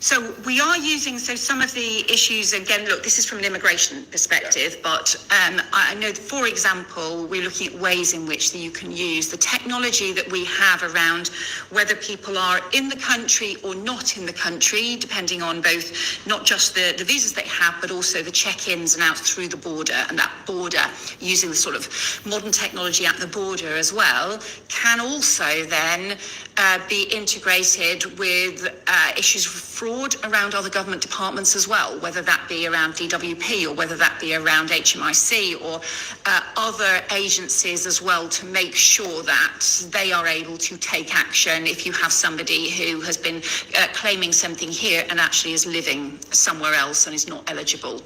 So we are using, some of the issues, again, look, this is from an immigration perspective, but I know, for example, we're looking at ways in which you can use the technology that we have around whether people are in the country or not in the country, depending on both, not just the visas they have, but also the check-ins and out through the border, and that border, using the sort of modern technology at the border as well, can also then be integrated with issues of fraud around other government departments as well, whether that be around DWP or whether that be around HMIC or other agencies as well, to make sure that they are able to take action if you have somebody who has been claiming something here and actually is living somewhere else and is not eligible.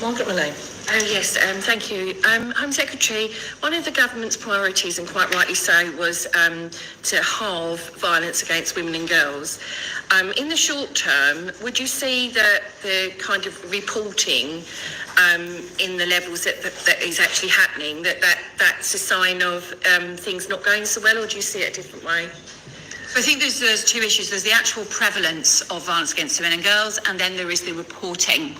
Margaret Malone. Oh yes, thank you. Home Secretary, one of the government's priorities, and quite rightly so, was to halve violence against women and girls. In the short term, would you see that the kind of reporting in the levels that is actually happening, that's a sign of things not going so well, or do you see it a different way? I think there's two issues. There's the actual prevalence of violence against women and girls, and then there is the reporting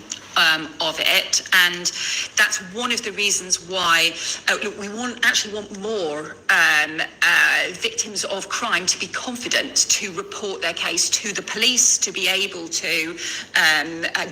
of it, and that's one of the reasons why we actually want more victims of crime to be confident to report their case to the police, to be able to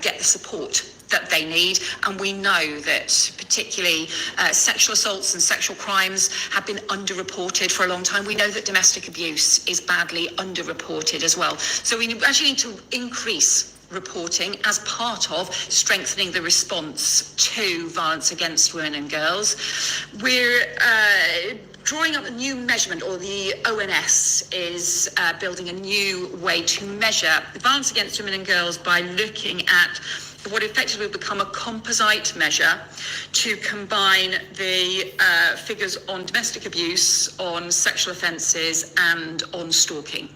get the support that they need. And we know that particularly sexual assaults and sexual crimes have been underreported for a long time. We know that domestic abuse is badly underreported as well. So we actually need to increase reporting as part of strengthening the response to violence against women and girls. We're drawing up a new measurement, or the ONS is building a new way to measure violence against women and girls by looking at what effectively will become a composite measure to combine the figures on domestic abuse, on sexual offences and on stalking.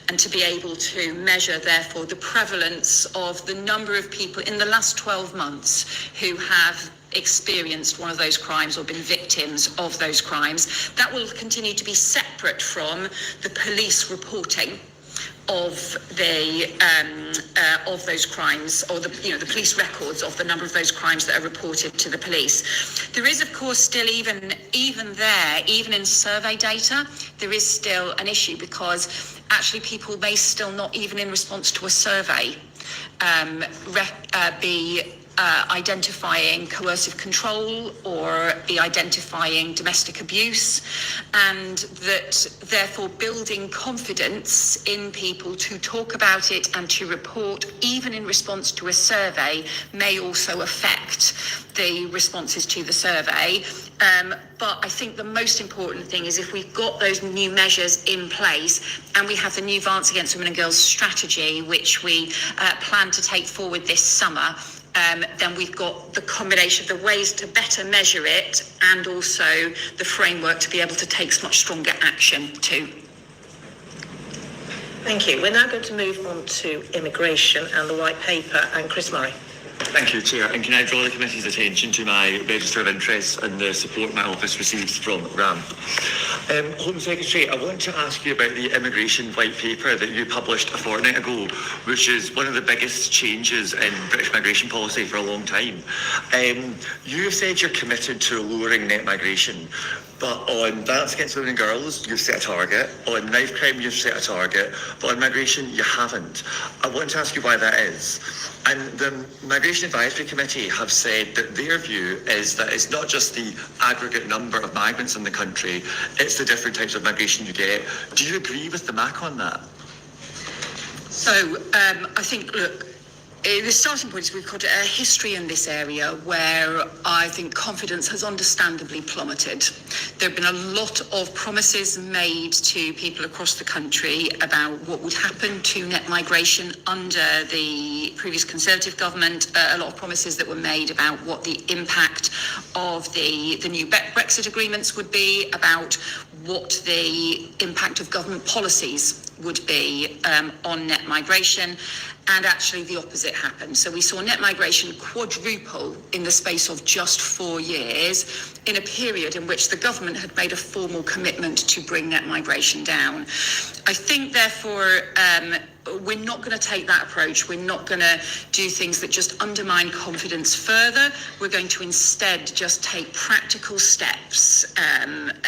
and to be able to measure, therefore, the prevalence of the number of people in the last 12 months who have experienced one of those crimes or been victims of those crimes. That will continue to be separate from the police reporting of those crimes, or the police records of the number of those crimes that are reported to the police. There is, of course, still even in survey data, there is still an issue, because actually people may still not, even in response to a survey, be identifying coercive control or be identifying domestic abuse, and that therefore building confidence in people to talk about it and to report, even in response to a survey, may also affect the responses to the survey. But I think the most important thing is, if we've got those new measures in place and we have the new Violence Against Women and Girls strategy, which we plan to take forward this summer, then we've got the combination of the ways to better measure it and also the framework to be able to take much stronger action too. Thank you. We're now going to move on to immigration and the white paper, and Chris Murray. Thank you, Chair. And can I draw the committee's attention to my register of interest and the support my office receives from RAM? Home Secretary, I want to ask you about the immigration white paper that you published a fortnight ago, which is one of the biggest changes in British migration policy for a long time. You have said you're committed to lowering net migration, but on Violence Against Women and Girls, you've set a target. On knife crime, you've set a target. But on migration, you haven't. I want to ask you why that is. And the Migration Advisory Committee have said that their view is that it's not just the aggregate number of migrants in the country, it's the different types of migration you get. Do you agree with the MAC on that? So I think, look, the starting point is we've got a history in this area where I think confidence has understandably plummeted. There have been a lot of promises made to people across the country about what would happen to net migration under the previous Conservative government, a lot of promises that were made about what the impact of the new Brexit agreements would be, about what the impact of government policies would be on net migration, and actually the opposite happened. So we saw net migration quadruple in the space of just 4 years, in a period in which the government had made a formal commitment to bring net migration down. I think, therefore, we're not going to take that approach. We're not going to do things that just undermine confidence further. We're going to instead just take practical steps,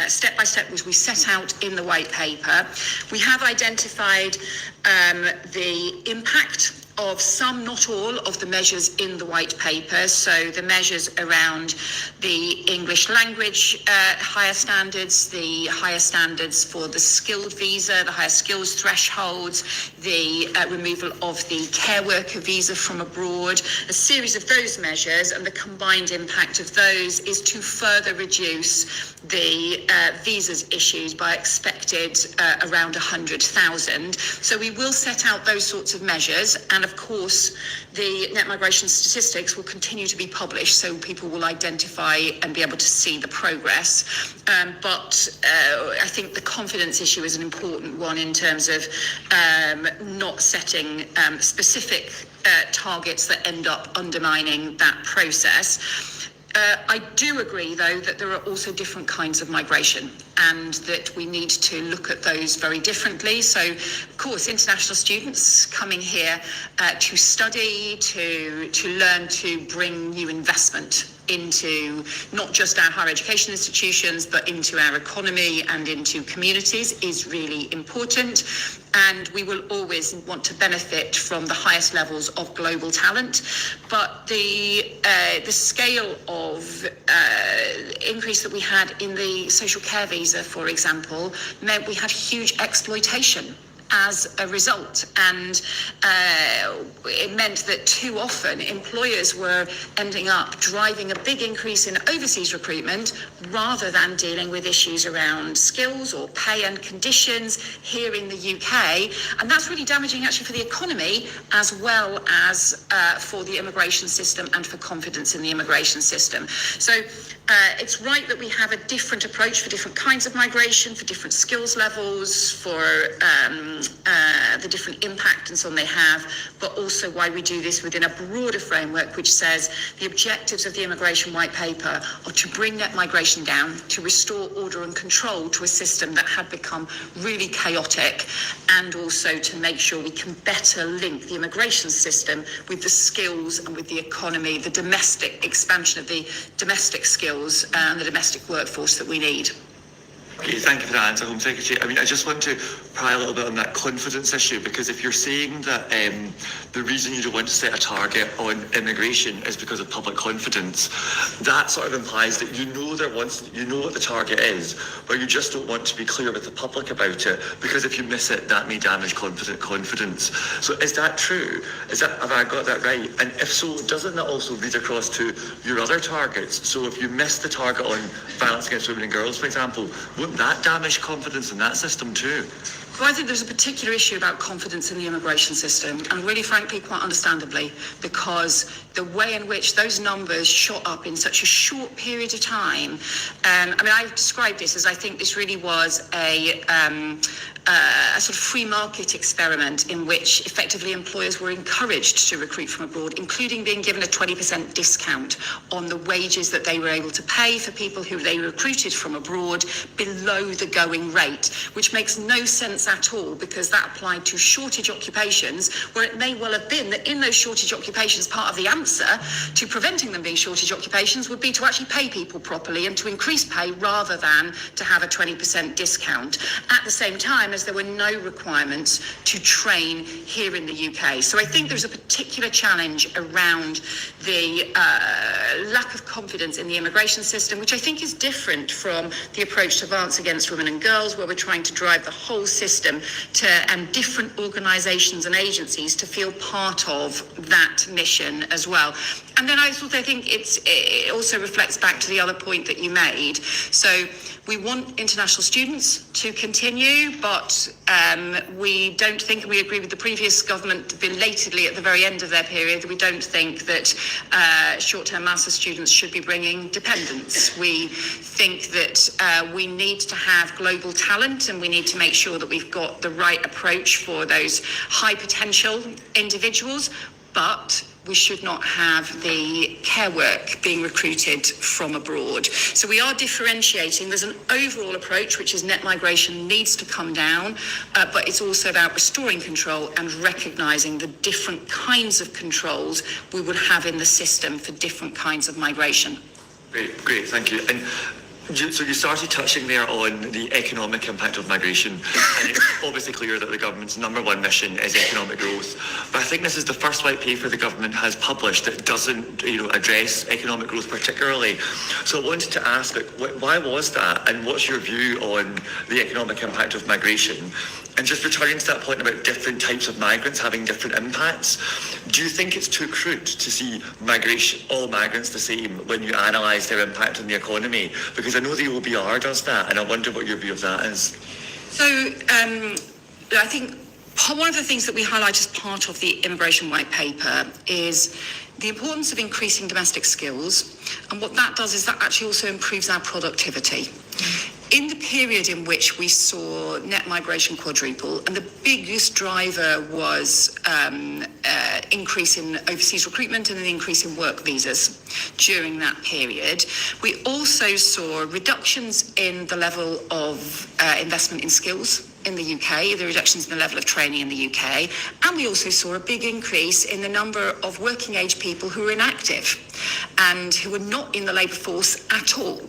step by step, as we set out in the white paper. We have identified the impact of some, not all, of the measures in the white paper. So the measures around the English language higher standards, the higher standards for the skilled visa, the higher skills thresholds, the removal of the care worker visa from abroad. A series of those measures, and the combined impact of those is to further reduce the visas issued by expected around 100,000. So we will set out those sorts of measures, and of course the net migration statistics will continue to be published, so people will identify and be able to see the progress. But I think the confidence issue is an important one in terms of not setting specific targets that end up undermining that process. I do agree, though, that there are also different kinds of migration, and that we need to look at those very differently. So, of course, international students coming here to study, to learn, to bring new investment into not just our higher education institutions, but into our economy and into communities is really important. And we will always want to benefit from the highest levels of global talent. But the scale of increase that we had in the social care visa, for example, meant we had huge exploitation as a result, and it meant that too often employers were ending up driving a big increase in overseas recruitment rather than dealing with issues around skills or pay and conditions here in the UK, and that's really damaging actually for the economy as well as for the immigration system and for confidence in the immigration system. So it's right that we have a different approach for different kinds of migration, for different skills levels, for the different impact and so on they have, but also why we do this within a broader framework which says the objectives of the Immigration White Paper are to bring net migration down, to restore order and control to a system that had become really chaotic, and also to make sure we can better link the immigration system with the skills and with the economy, the domestic expansion of the domestic skills and the domestic workforce that we need. Okay, thank you for that answer, Home Secretary. I mean, I just want to pry a little bit on that confidence issue, because if you're saying that the reason you don't want to set a target on immigration is because of public confidence, that sort of implies that you know what the target is, but you just don't want to be clear with the public about it, because if you miss it, that may damage confidence. So is that true? Have I got that right? And if so, doesn't that also lead across to your other targets? So if you miss the target on violence against women and girls, for example, wouldn't that damage confidence in that system too? Well, I think there's a particular issue about confidence in the immigration system, and really frankly, quite understandably, because the way in which those numbers shot up in such a short period of time, I mean, I've described this as I think this really was a sort of free market experiment in which effectively employers were encouraged to recruit from abroad, including being given a 20% discount on the wages that they were able to pay for people who they recruited from abroad below the going rate, which makes no sense at all, because that applied to shortage occupations, where it may well have been that in those shortage occupations, part of the answer to preventing them being shortage occupations would be to actually pay people properly and to increase pay rather than to have a 20% discount, at the same time as there were no requirements to train here in the UK. So I think there's a particular challenge around the lack of confidence in the immigration system, which I think is different from the approach to violence against women and girls, where we're trying to drive the whole system and different organisations and agencies to feel part of that mission as well. And then I think it also reflects back to the other point that you made. So we want international students to continue, but we don't think, and we agree with the previous government belatedly at the very end of their period, that we don't think that short-term master's students should be bringing dependents. We think that we need to have global talent, and we need to make sure that we've got the right approach for those high potential individuals, but we should not have the care work being recruited from abroad. So we are differentiating. There's an overall approach, which is net migration needs to come down, but it's also about restoring control and recognising the different kinds of controls we would have in the system for different kinds of migration. Great, thank you. And so you started touching there on the economic impact of migration, and it's obviously clear that the government's number one mission is economic growth. But I think this is the first white paper the government has published that doesn't, address economic growth particularly. So I wanted to ask, why was that, and what's your view on the economic impact of migration? And just returning to that point about different types of migrants having different impacts, do you think it's too crude to see all migrants the same when you analyse their impact on the economy? Because I know the OBR does that, and I wonder what your view of that is. So I think one of the things that we highlight as part of the Immigration White Paper is the importance of increasing domestic skills, and what that does is that actually also improves our productivity. In the period in which we saw net migration quadruple, and the biggest driver was increase in overseas recruitment and an increase in work visas during that period, we also saw reductions in the level of investment in skills in the UK, the reductions in the level of training in the UK, and we also saw a big increase in the number of working age people who were inactive and who were not in the labour force at all.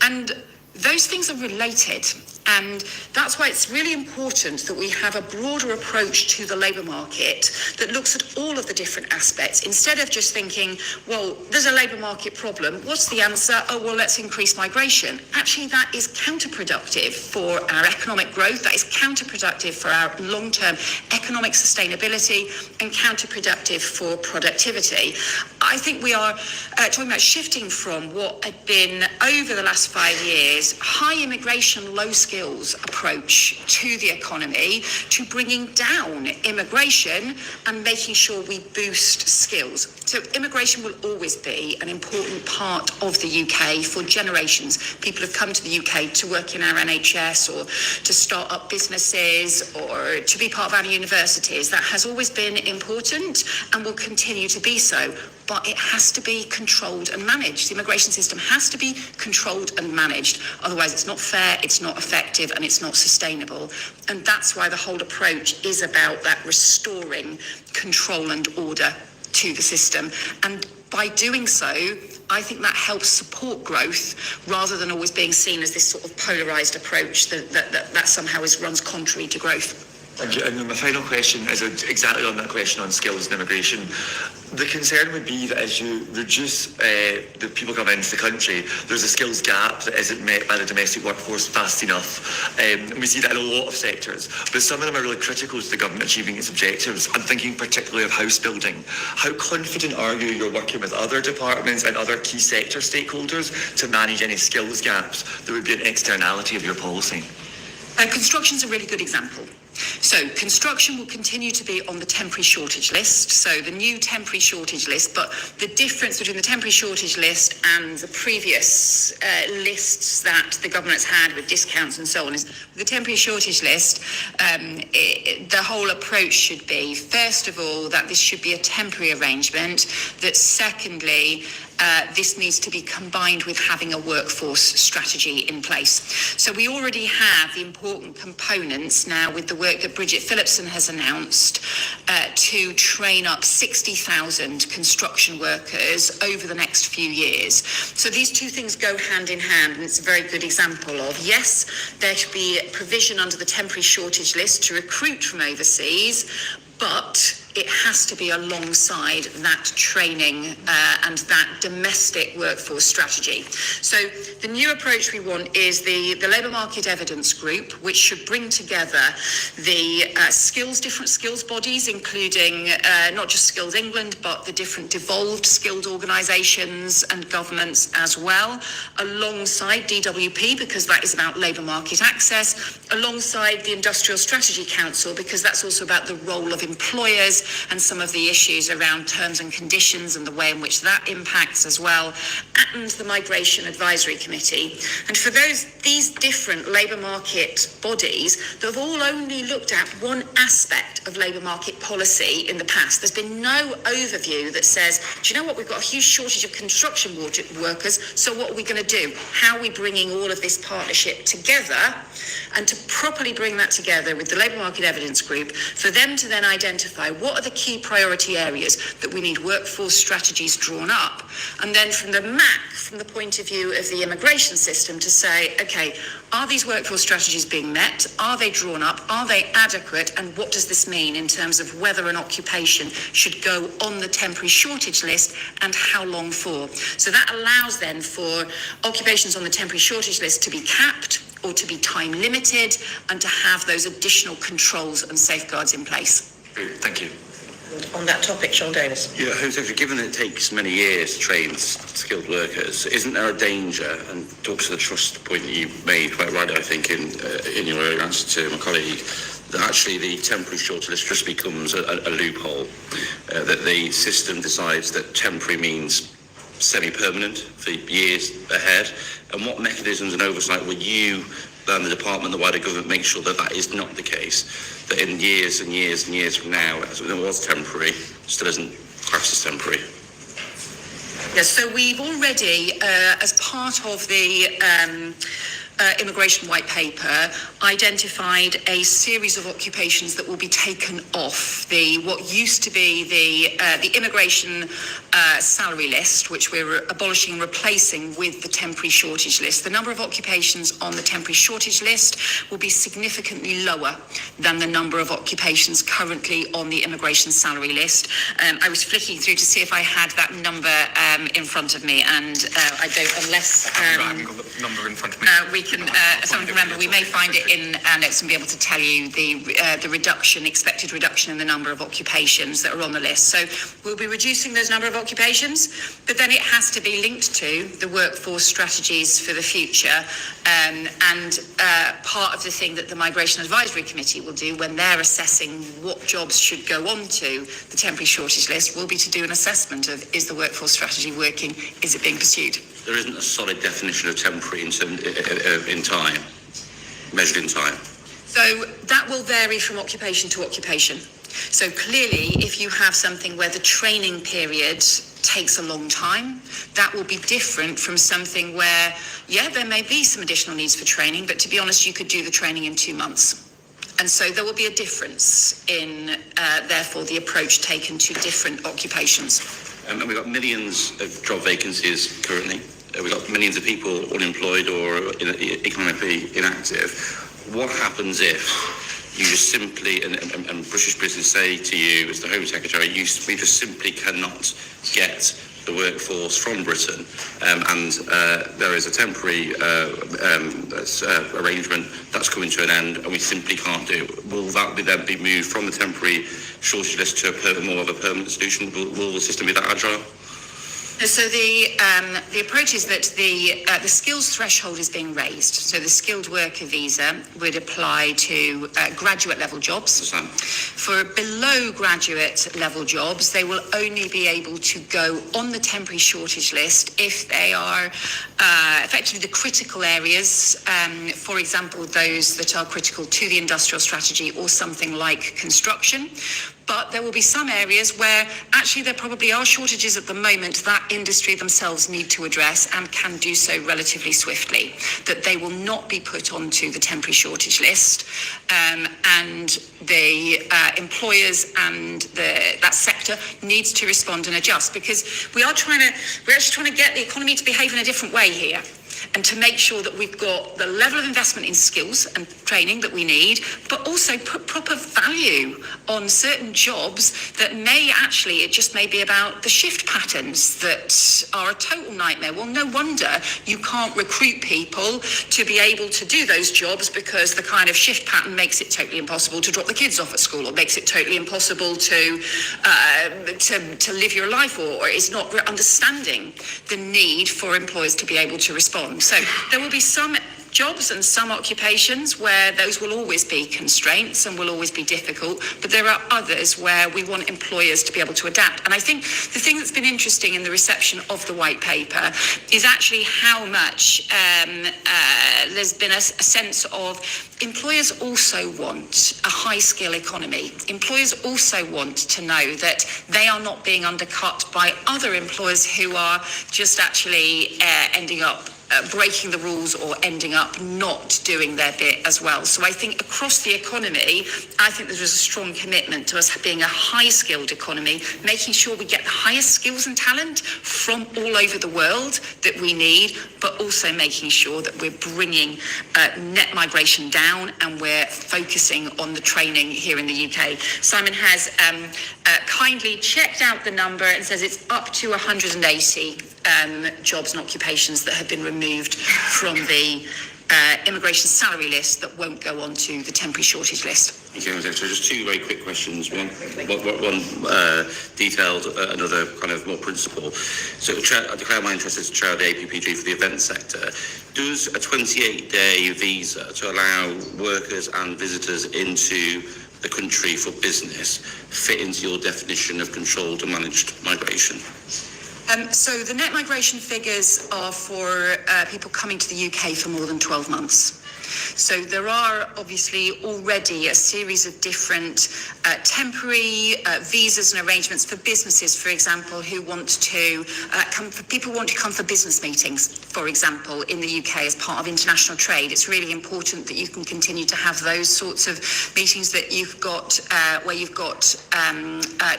And those things are related, and that's why it's really important that we have a broader approach to the labour market that looks at all of the different aspects, instead of just thinking, well, there's a labour market problem, what's the answer? Oh, well, let's increase migration. Actually, that is counterproductive for our economic growth, that is counterproductive for our long-term economic sustainability, and counterproductive for productivity. I think we are talking about shifting from what had been, over the last 5 years, high immigration, low skill skills approach to the economy, to bringing down immigration and making sure we boost skills. So immigration will always be an important part of the UK for generations. People have come to the UK to work in our NHS or to start up businesses or to be part of our universities. That has always been important and will continue to be so. But it has to be controlled and managed. The immigration system has to be controlled and managed. Otherwise, it's not fair, it's not effective, and it's not sustainable. And that's why the whole approach is about that restoring control and order to the system. And by doing so, I think that helps support growth rather than always being seen as this sort of polarised approach that somehow runs contrary to growth. Thank you. And then my final question is exactly on that question on skills and immigration. The concern would be that as you reduce the people coming into the country, there's a skills gap that isn't met by the domestic workforce fast enough. And we see that in a lot of sectors, but some of them are really critical to the government achieving its objectives. I'm thinking particularly of house building. How confident are you you're working with other departments and other key sector stakeholders to manage any skills gaps that would be an externality of your policy? Construction's a really good example. So construction will continue to be on the temporary shortage list, so the new temporary shortage list, but the difference between the temporary shortage list and the previous lists that the government's had with discounts and so on is the temporary shortage list, the whole approach should be, first of all, that this should be a temporary arrangement, that secondly, this needs to be combined with having a workforce strategy in place. So we already have the important components now with the work that Bridget Phillipson has announced to train up 60,000 construction workers over the next few years. So these two things go hand in hand, and it's a very good example of, yes, there should be provision under the temporary shortage list to recruit from overseas, but it has to be alongside that training and that domestic workforce strategy. So the new approach we want is the Labour Market Evidence Group, which should bring together the different skills bodies, including not just Skills England, but the different devolved skilled organisations and governments as well, alongside DWP, because that is about labour market access, alongside the Industrial Strategy Council, because that's also about the role of employers and some of the issues around terms and conditions and the way in which that impacts as well, and the Migration Advisory Committee. And for these different labour market bodies that have all only looked at one aspect of labour market policy in the past, there's been no overview that says, do you know what, we've got a huge shortage of construction workers, so what are we going to do? How are we bringing all of this partnership together? And to properly bring that together with the Labour Market Evidence Group, for them to then identify what are the key priority areas that we need workforce strategies drawn up, and then from the MAC, from the point of view of the immigration system, to say, okay, are these workforce strategies being met? Are they drawn up? Are they adequate? And what does this mean in terms of whether an occupation should go on the temporary shortage list and how long for? So that allows then for occupations on the temporary shortage list to be capped or to be time limited and to have those additional controls and safeguards in place. Thank you. On that topic, Sean Davis. Yeah, Home Secretary, given that it takes many years to train skilled workers, isn't there a danger, and talks to the trust point that you made quite right, I think, in your earlier answer to my colleague, that actually the temporary shortage list just becomes a loophole, that the system decides that temporary means semi-permanent for years ahead, and what mechanisms and oversight will you and the department, the wider government, make sure that that is not the case, that in years and years and years from now, as it was temporary, still isn't classed as temporary? Yes, so we've already, as part of the immigration white paper, identified a series of occupations that will be taken off what used to be the immigration salary list, which we're abolishing and replacing with the temporary shortage list. The number of occupations on the temporary shortage list will be significantly lower than the number of occupations currently on the immigration salary list. I was flicking through to see if I had that number in front of me, and I don't, unless I haven't got the number in front of me. we someone can remember, we may find it in our notes and be able to tell you the expected reduction in the number of occupations that are on the list. So we'll be reducing those number of occupations, but then it has to be linked to the workforce strategies for the future. And part of the thing that the Migration Advisory Committee will do when they're assessing what jobs should go on to the temporary shortage list will be to do an assessment of, is the workforce strategy working? Is it being pursued? There isn't a solid definition of temporary in time, measured in time. So that will vary from occupation to occupation. So clearly, if you have something where the training period takes a long time, that will be different from something where, yeah, there may be some additional needs for training, but to be honest, you could do the training in 2 months. And so there will be a difference in, therefore, the approach taken to different occupations. And we've got millions of job vacancies currently. We've got millions of people unemployed or economically inactive. What happens if you just simply, and British business say to you as the Home Secretary, we just simply cannot get the workforce from Britain, and there is a temporary arrangement that's coming to an end, and we simply can't do it. Will that then be moved from the temporary shortage list to more of a permanent solution? Will the system be that agile? So the approach is that the skills threshold is being raised. So the skilled worker visa would apply to graduate level jobs. For below graduate level jobs, they will only be able to go on the temporary shortage list if they are effectively the critical areas, for example, those that are critical to the industrial strategy or something like construction. But there will be some areas where actually there probably are shortages at the moment that industry themselves need to address and can do so relatively swiftly, that they will not be put onto the temporary shortage list, and the employers and that sector needs to respond and adjust, because we're actually trying to get the economy to behave in a different way here, and to make sure that we've got the level of investment in skills and training that we need, but also put proper value on certain jobs that it just may be about the shift patterns that are a total nightmare. Well, no wonder you can't recruit people to be able to do those jobs, because the kind of shift pattern makes it totally impossible to drop the kids off at school, or makes it totally impossible to live your life, or is not understanding the need for employers to be able to respond. So there will be some jobs and some occupations where those will always be constraints and will always be difficult, but there are others where we want employers to be able to adapt. And I think the thing that's been interesting in the reception of the white paper is actually how much there's been a sense of employers also want a high skill economy. Employers also want to know that they are not being undercut by other employers who are just actually ending up breaking the rules or ending up not doing their bit as well. So I think across the economy, I think there is a strong commitment to us being a high-skilled economy, making sure we get the highest skills and talent from all over the world that we need, but also making sure that we're bringing net migration down and we're focusing on the training here in the UK. Simon has kindly checked out the number and says it's up to 180 jobs and occupations that have been removed from the immigration salary list that won't go on to the temporary shortage list. Thank you, so just two very quick questions. One detailed, another kind of more principle. So I declare my interest as chair of the APPG for the events sector. Does a 28-day visa to allow workers and visitors into the country for business fit into your definition of controlled and managed migration? So the net migration figures are for people coming to the UK for more than 12 months. So there are obviously already a series of different temporary visas and arrangements for businesses, for example, who want to people want to come for business meetings, for example, in the UK as part of international trade. It's really important that you can continue to have those sorts of meetings that you've got where you've got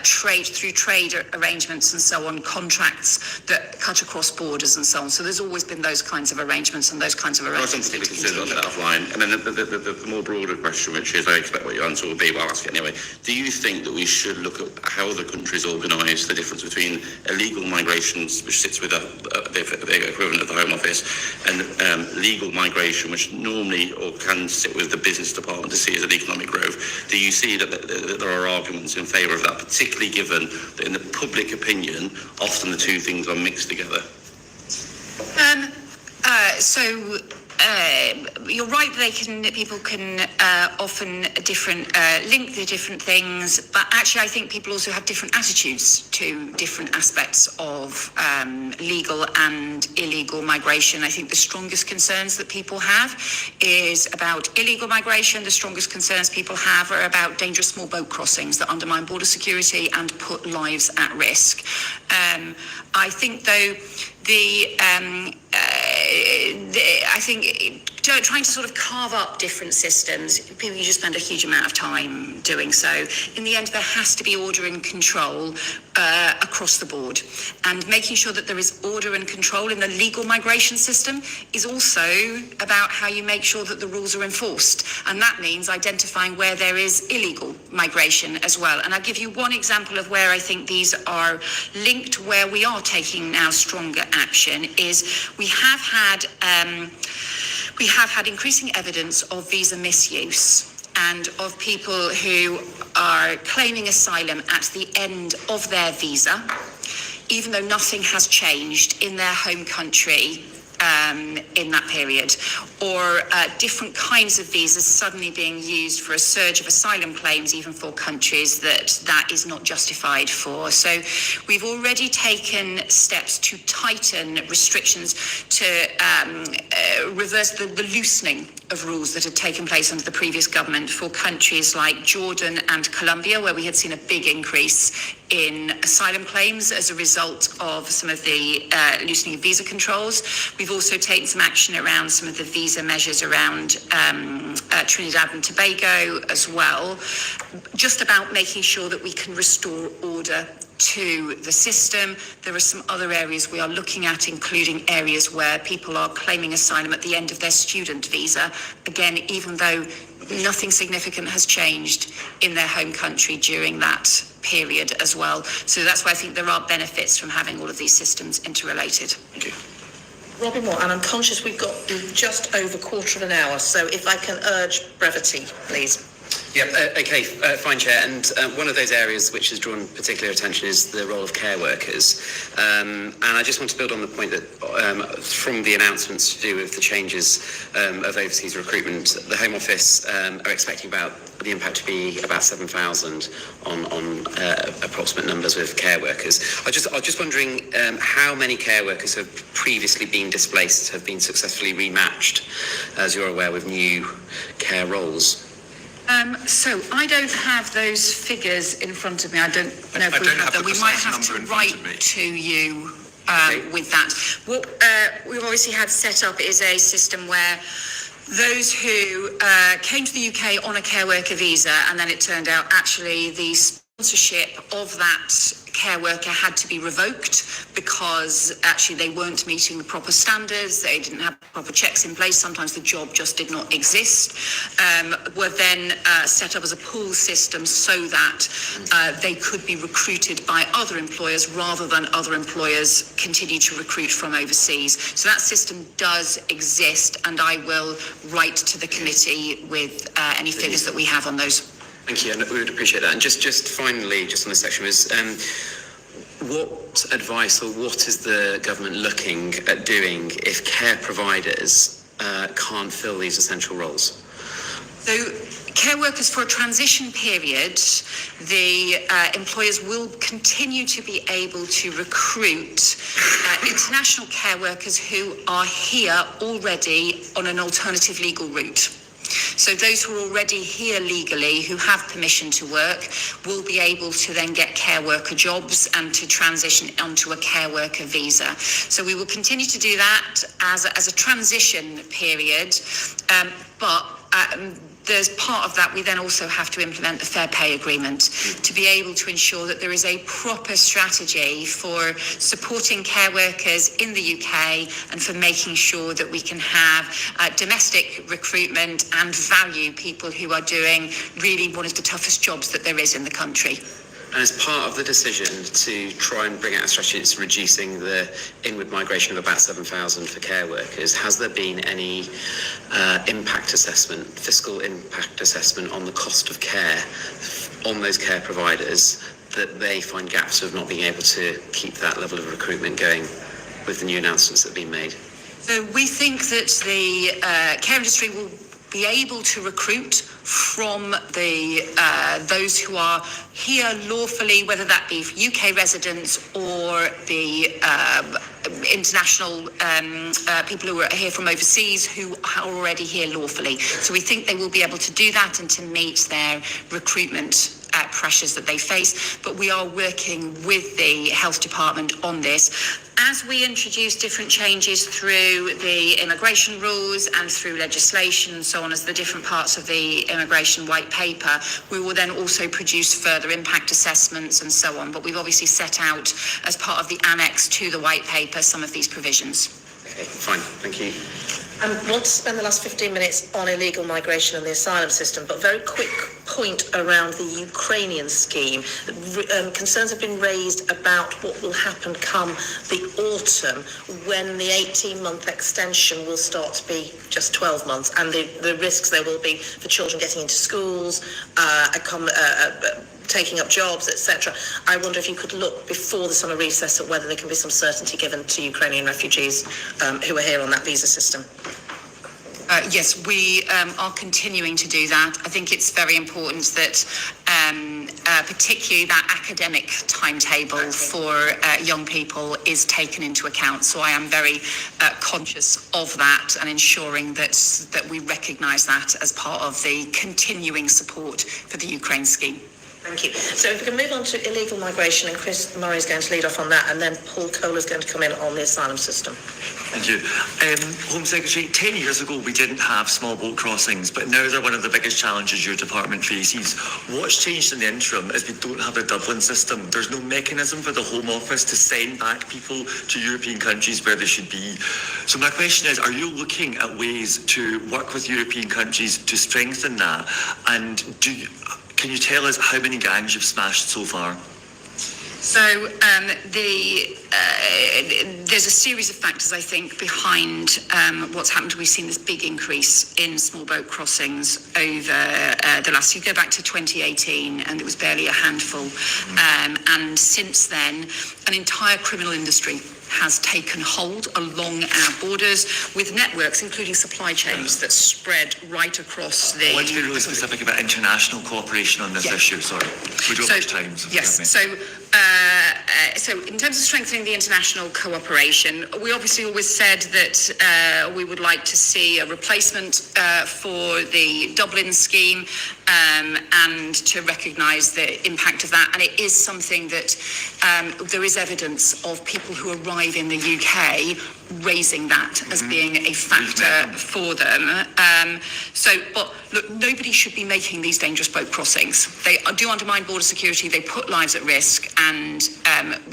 trade arrangements and so on, contracts that cut across borders and so on. So there's always been those kinds of arrangements and those kinds of arrangements. I was concerned on that offline. fine. And then the more broader question, which is, I expect what your answer will be, but I'll ask it anyway. Do you think that we should look at how other countries organise the difference between illegal migration, which sits with the equivalent of the Home Office, and legal migration, which normally or can sit with the business department to see as an economic growth? Do you see that there are arguments in favour of that, particularly given that in the public opinion, often the two things are mixed together? You're right. People can often link the different things, but actually, I think people also have different attitudes to different aspects of legal and illegal migration. I think the strongest concerns that people have is about illegal migration. The strongest concerns people have are about dangerous small boat crossings that undermine border security and put lives at risk. I think, though, I think trying to sort of carve up different systems, people usually spend a huge amount of time doing so. In the end, there has to be order and control across the board. And making sure that there is order and control in the legal migration system is also about how you make sure that the rules are enforced. And that means identifying where there is illegal migration as well. And I'll give you one example of where I think these are linked, where we are taking now stronger action, is we have had increasing evidence of visa misuse and of people who are claiming asylum at the end of their visa, even though nothing has changed in their home country in that period, or different kinds of visas suddenly being used for a surge of asylum claims, even for countries that is not justified for. So we've already taken steps to tighten restrictions to reverse the loosening of rules that had taken place under the previous government for countries like Jordan and Colombia, where we had seen a big increase in asylum claims as a result of some of the loosening of visa controls. We've also taken some action around some of the visa measures around Trinidad and Tobago as well, just about making sure that we can restore order to the system. There are some other areas we are looking at, including areas where people are claiming asylum at the end of their student visa, again, even though nothing significant has changed in their home country during that period as well. So that's why I think there are benefits from having all of these systems interrelated. Thank you. Robin Moore, and I'm conscious we've got just over quarter of an hour, so if I can urge brevity, please. Yeah, fine, Chair. And one of those areas which has drawn particular attention is the role of care workers. And I just want to build on the point that from the announcements to do with the changes of overseas recruitment, the Home Office are expecting the impact to be about 7,000 on approximate numbers with care workers. I was just wondering how many care workers have previously been displaced, have been successfully rematched, as you're aware, with new care roles. So I don't have those figures in front of me. I don't know if we have them. We might have to write to you with that. What we've obviously had set up is a system where those who came to the UK on a care worker visa, and then it turned out actually the sponsorship of that care worker had to be revoked because actually they weren't meeting the proper standards, they didn't have proper checks in place, sometimes the job just did not exist, were then set up as a pool system so that they could be recruited by other employers rather than other employers continue to recruit from overseas. So that system does exist, and I will write to the committee with any figures that we have on those. Thank you, and we would appreciate that. And just finally, just on this section, was what advice or what is the government looking at doing if care providers can't fill these essential roles? So care workers for a transition period, the employers will continue to be able to recruit international care workers who are here already on an alternative legal route. So those who are already here legally, who have permission to work, will be able to then get care worker jobs and to transition onto a care worker visa. So we will continue to do that as a transition period, but As part of that, we then also have to implement the fair pay agreement to be able to ensure that there is a proper strategy for supporting care workers in the UK and for making sure that we can have domestic recruitment and value people who are doing really one of the toughest jobs that there is in the country. And as part of the decision to try and bring out a strategy that's reducing the inward migration of about 7,000 for care workers, has there been any impact assessment, fiscal impact assessment on the cost of care on those care providers that they find gaps of not being able to keep that level of recruitment going with the new announcements that have been made? So we think that the care industry will be able to recruit from those who are here lawfully, whether that be UK residents or the international people who are here from overseas who are already here lawfully. So we think they will be able to do that and to meet their recruitment pressures that they face, but we are working with the health department on this. As we introduce different changes through the immigration rules and through legislation and so on, as the different parts of the immigration white paper, we will then also produce further impact assessments and so on. But we've obviously set out as part of the annex to the white paper some of these provisions. Okay, fine, thank you. I want to spend the last 15 minutes on illegal migration and the asylum system, but very quick point around the Ukrainian scheme. Concerns have been raised about what will happen come the autumn when the 18-month extension will start to be just 12 months, and the risks there will be for children getting into schools, taking up jobs, etc. I wonder if you could look before the summer recess at whether there can be some certainty given to Ukrainian refugees who are here on that visa system. Yes, we are continuing to do that. I think it's very important that particularly that academic timetable for young people is taken into account. So I am very conscious of that and ensuring that we recognise that as part of the continuing support for the Ukraine scheme. Thank you. So if we can move on to illegal migration, and Chris Murray is going to lead off on that, and then Paul Kohler is going to come in on the asylum system. Thank you. Home Secretary, 10 years ago we didn't have small boat crossings, but now they're one of the biggest challenges your department faces. What's changed in the interim is we don't have a Dublin system. There's no mechanism for the Home Office to send back people to European countries where they should be. So my question is, are you looking at ways to work with European countries to strengthen that? And can you tell us how many gangs you've smashed so far? So there's a series of factors, I think, behind what's happened. We've seen this big increase in small boat crossings over the last. You go back to 2018, and it was barely a handful. And since then, an entire criminal industry has taken hold along our borders with networks, including supply chains that spread right across the... I want to be really specific about international cooperation on this issue, sorry. We don't have much time. So yes, so in terms of strengthening the international cooperation, we obviously always said that we would like to see a replacement for the Dublin scheme and to recognise the impact of that. And it is something that there is evidence of people who arrive in the UK raising that as being a factor for them. But look, nobody should be making these dangerous boat crossings. They do undermine border security, they put lives at risk, and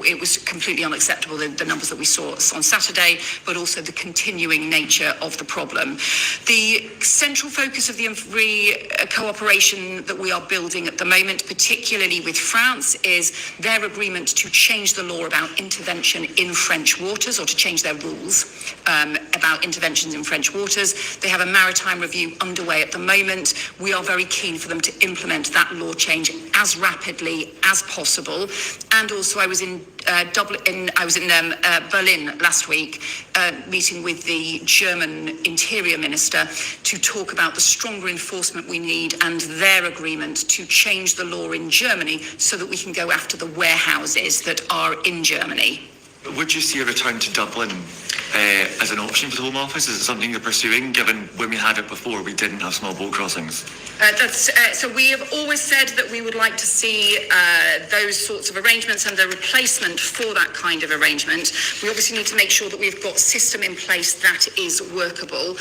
it was completely unacceptable, the numbers that we saw on Saturday, but also the continuing nature of the problem. The central focus of the cooperation that we are building at the moment, particularly with France, is their agreement to change the law about intervention in French waters, or to change their rules about interventions in French waters. They have a maritime review underway at the moment. We are very keen for them to implement that law change as rapidly as possible. And also, I was in Berlin last week, meeting with the German Interior Minister to talk about the stronger enforcement we need and their agreement to change the law in Germany so that we can go after the warehouses that are in Germany. Would you see a return to Dublin? as an option for the Home Office? Is it something you're pursuing, given when we had it before, we didn't have small boat crossings? So we have always said that we would like to see those sorts of arrangements and the replacement for that kind of arrangement. We obviously need to make sure that we've got a system in place that is workable.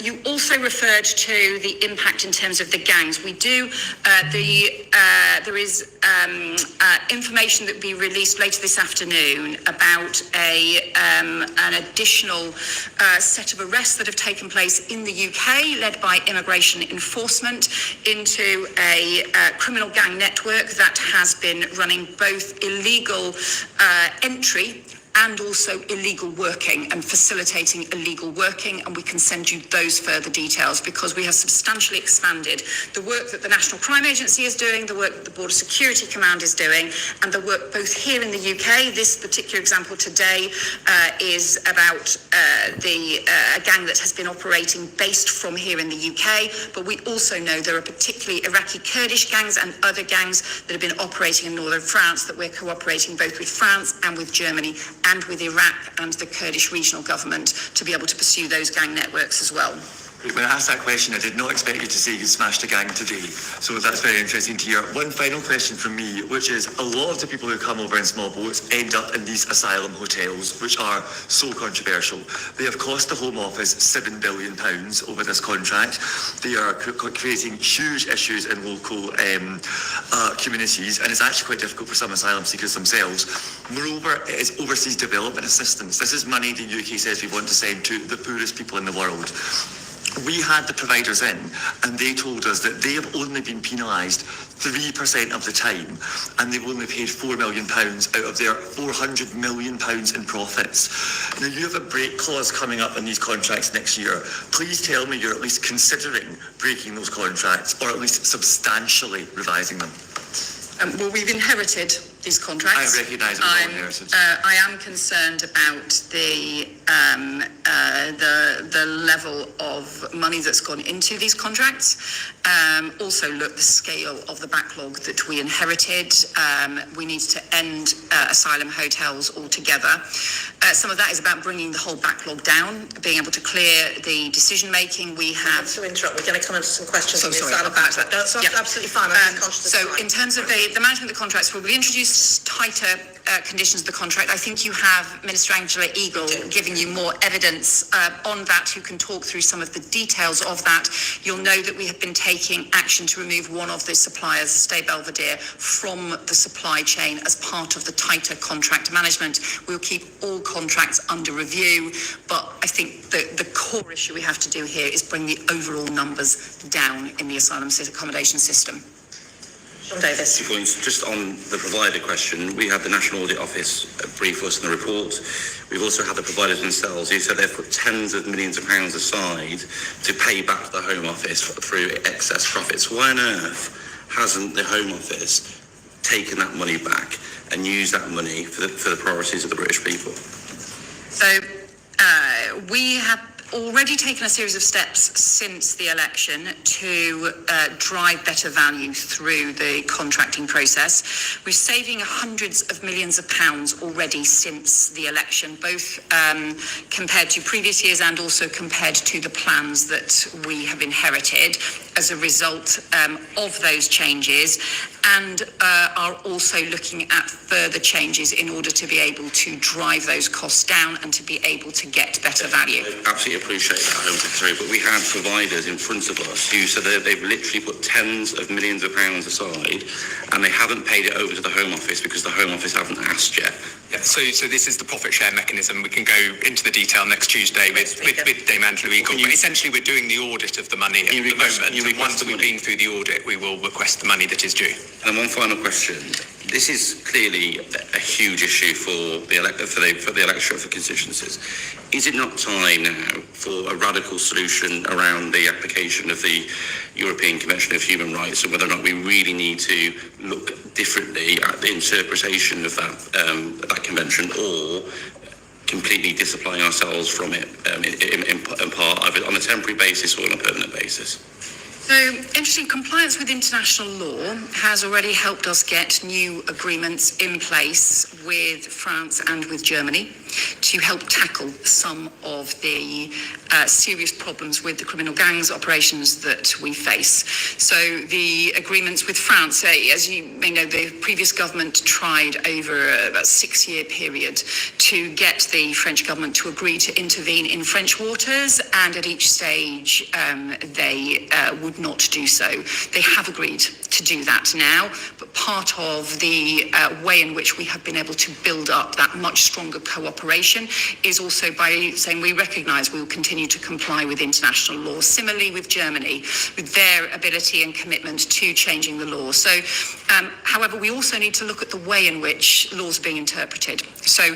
You also referred to the impact in terms of the gangs. We do, there is information that will be released later this afternoon about an additional set of arrests that have taken place in the UK, led by immigration enforcement, into a criminal gang network that has been running both illegal entry and also illegal working and facilitating illegal working, and we can send you those further details because we have substantially expanded the work that the National Crime Agency is doing, the work that the Border Security Command is doing, and the work both here in the UK. This particular example today is about a gang that has been operating based from here in the UK, but we also know there are particularly Iraqi Kurdish gangs and other gangs that have been operating in northern France that we're cooperating both with France and with Germany and with Iraq and the Kurdish regional government to be able to pursue those gang networks as well. When I asked that question, I did not expect you to say you smashed a gang today. So that's very interesting to hear. One final question from me, which is a lot of the people who come over in small boats end up in these asylum hotels, which are so controversial. They have cost the Home Office £7 billion over this contract. They are creating huge issues in local communities, and it's actually quite difficult for some asylum seekers themselves. Moreover, it is overseas development assistance. This is money the UK says we want to send to the poorest people in the world. We had the providers in, and they told us that they have only been penalised 3% of the time, and they've only paid £4 million out of their £400 million in profits. Now, you have a break clause coming up in these contracts next year. Please tell me you're at least considering breaking those contracts, or at least substantially revising them. Well, we've inherited these contracts. I recognise it was all inherited. I am concerned about the level of money that's gone into these contracts. Also, look, the scale of the backlog that we inherited. We need to end asylum hotels altogether. Some of that is about bringing the whole backlog down, being able to clear the decision making. We have to interrupt. We're going to come into some questions. So on the sorry asylum about contract. that. No, it's Yeah. absolutely fine. I'm just conscious of So time. in terms of the management of the contracts, we'll introduce tighter conditions of the contract. I think you have Minister Angela Eagle giving you more evidence on that, who can talk through some of the details of that. You'll know that we have been taking action to remove one of the suppliers, Stay Belvedere, from the supply chain as part of the tighter contract management. We'll keep all contracts under review, but I think the core issue we have to do here is bring the overall numbers down in the asylum accommodation system. Sean Davis. 2 points. Just on the provider question, we had the National Audit Office brief us in the report. We've also had the providers themselves who said they've put tens of millions of pounds aside to pay back to the Home Office through excess profits. Why on earth hasn't the Home Office taken that money back and used that money for the priorities of the British people? So we have already taken a series of steps since the election to drive better value through the contracting process. We're saving hundreds of millions of pounds already since the election, both compared to previous years and also compared to the plans that we have inherited as a result of those changes, and are also looking at further changes in order to be able to drive those costs down and to be able to get better value. I absolutely appreciate that, Home Secretary, but we have providers in front of us who said they've literally put tens of millions of pounds aside and they haven't paid it over to the Home Office because the Home Office haven't asked yet. Yeah, so this is the profit share mechanism. We can go into the detail next Tuesday with Dame Angela Eagle. But essentially, we're doing the audit of the money at the moment. And once we've been through the audit, we will request the money that is due. And one final question. This is clearly a huge issue for the electorate, for constituencies. Is it not time now for a radical solution around the application of the European Convention of Human Rights, and whether or not we really need to look differently at the interpretation of that convention, or completely disapplying ourselves from it in part, either on a temporary basis or on a permanent basis? So, interesting, compliance with international law has already helped us get new agreements in place with France and with Germany to help tackle some of the serious problems with the criminal gangs operations that we face. So the agreements with France, as you may know, the previous government tried over about a 6-year period to get the French government to agree to intervene in French waters, and at each stage they would not do so. They have agreed to do that now, but part of the way in which we have been able to build up that much stronger cooperation is also by saying we recognise we will continue to comply with international law. Similarly with Germany, with their ability and commitment to changing the law. So, however, we also need to look at the way in which laws are being interpreted. So,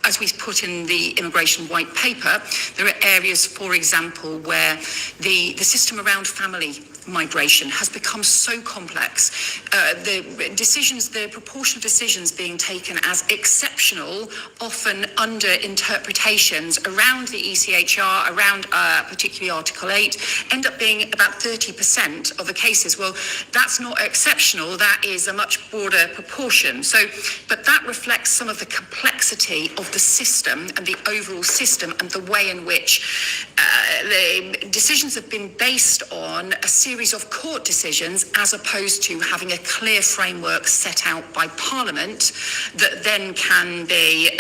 as we put in the immigration white paper, there are areas, for example, where the system around family migration has become so complex. The proportion of decisions being taken as exceptional, often under interpretations around the ECHR, around particularly Article 8, end up being about 30% of the cases. Well, that's not exceptional, that is a much broader proportion. So, but that reflects some of the complexity of the system and the overall system and the way in which the decisions have been based on a series of court decisions as opposed to having a clear framework set out by Parliament that then can be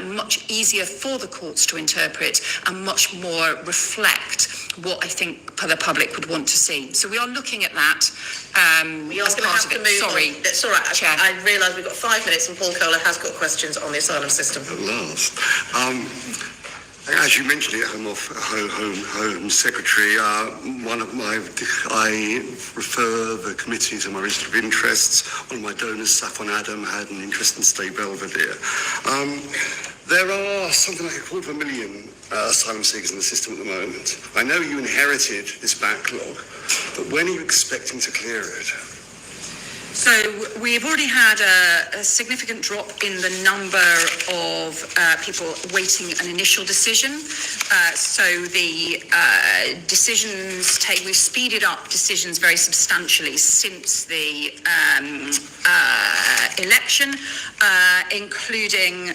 much easier for the courts to interpret and much more reflect what I think the public would want to see. So we are looking at that We are as going to part have of to it. move Sorry, on. It's all right. Chair. I realise we've got 5 minutes and Paul Kohler has got questions on the asylum system. At last. As you mentioned it, Home Secretary, I refer the committee to my register of interests. One of my donors, Safwan Adam, had an interest in State Belvedere. There are something like 250,000 asylum seekers in the system at the moment. I know you inherited this backlog, but when are you expecting to clear it? So we've already had a significant drop in the number of people awaiting an initial decision. So the decisions we've speeded up decisions very substantially since the election, including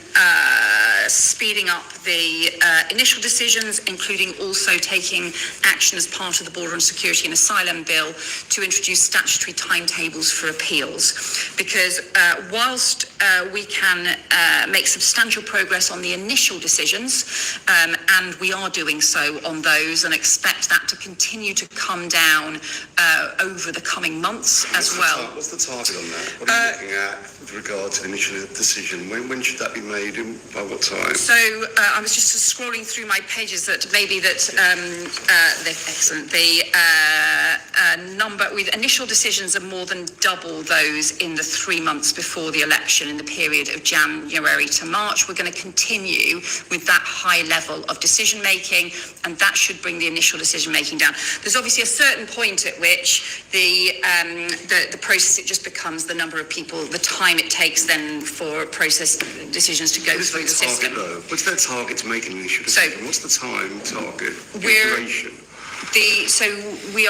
speeding up the initial decisions, including also taking action as part of the Border and Security and Asylum Bill to introduce statutory timetables for appeals. Because whilst we can make substantial progress on the initial decisions, and we are doing so on those and expect that to continue to come down over the coming months as well. What's the target on that? What are you looking at with regard to the initial decision? When should that be made and by what time? So I was just scrolling through my pages that maybe that excellent. The number with initial decisions are more than double those in the 3 months before the election in the period of January to March. We're going to continue with that high level of decision making, and that should bring the initial decision making down. There's obviously a certain point at which the process, it just becomes the number of people, the time it takes then for process decisions to go through the system. What's their target to make an initial decision? What's the time target? Duration? So we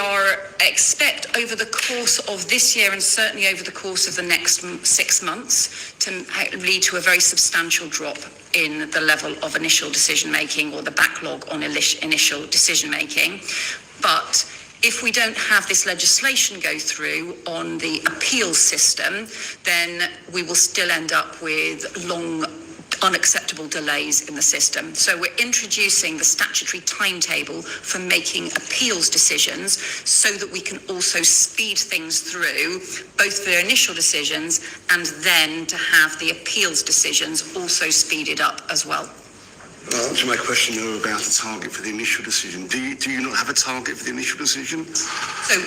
expect over the course of this year and certainly over the course of the next 6 months to lead to a very substantial drop in the level of initial decision making or the backlog on initial decision making. But if we don't have this legislation go through on the appeal system, then we will still end up with long unacceptable delays in the system. So we're introducing the statutory timetable for making appeals decisions so that we can also speed things through, both for initial decisions and then to have the appeals decisions also speeded up as well. To my question though about the target for the initial decision, do you not have a target for the initial decision? So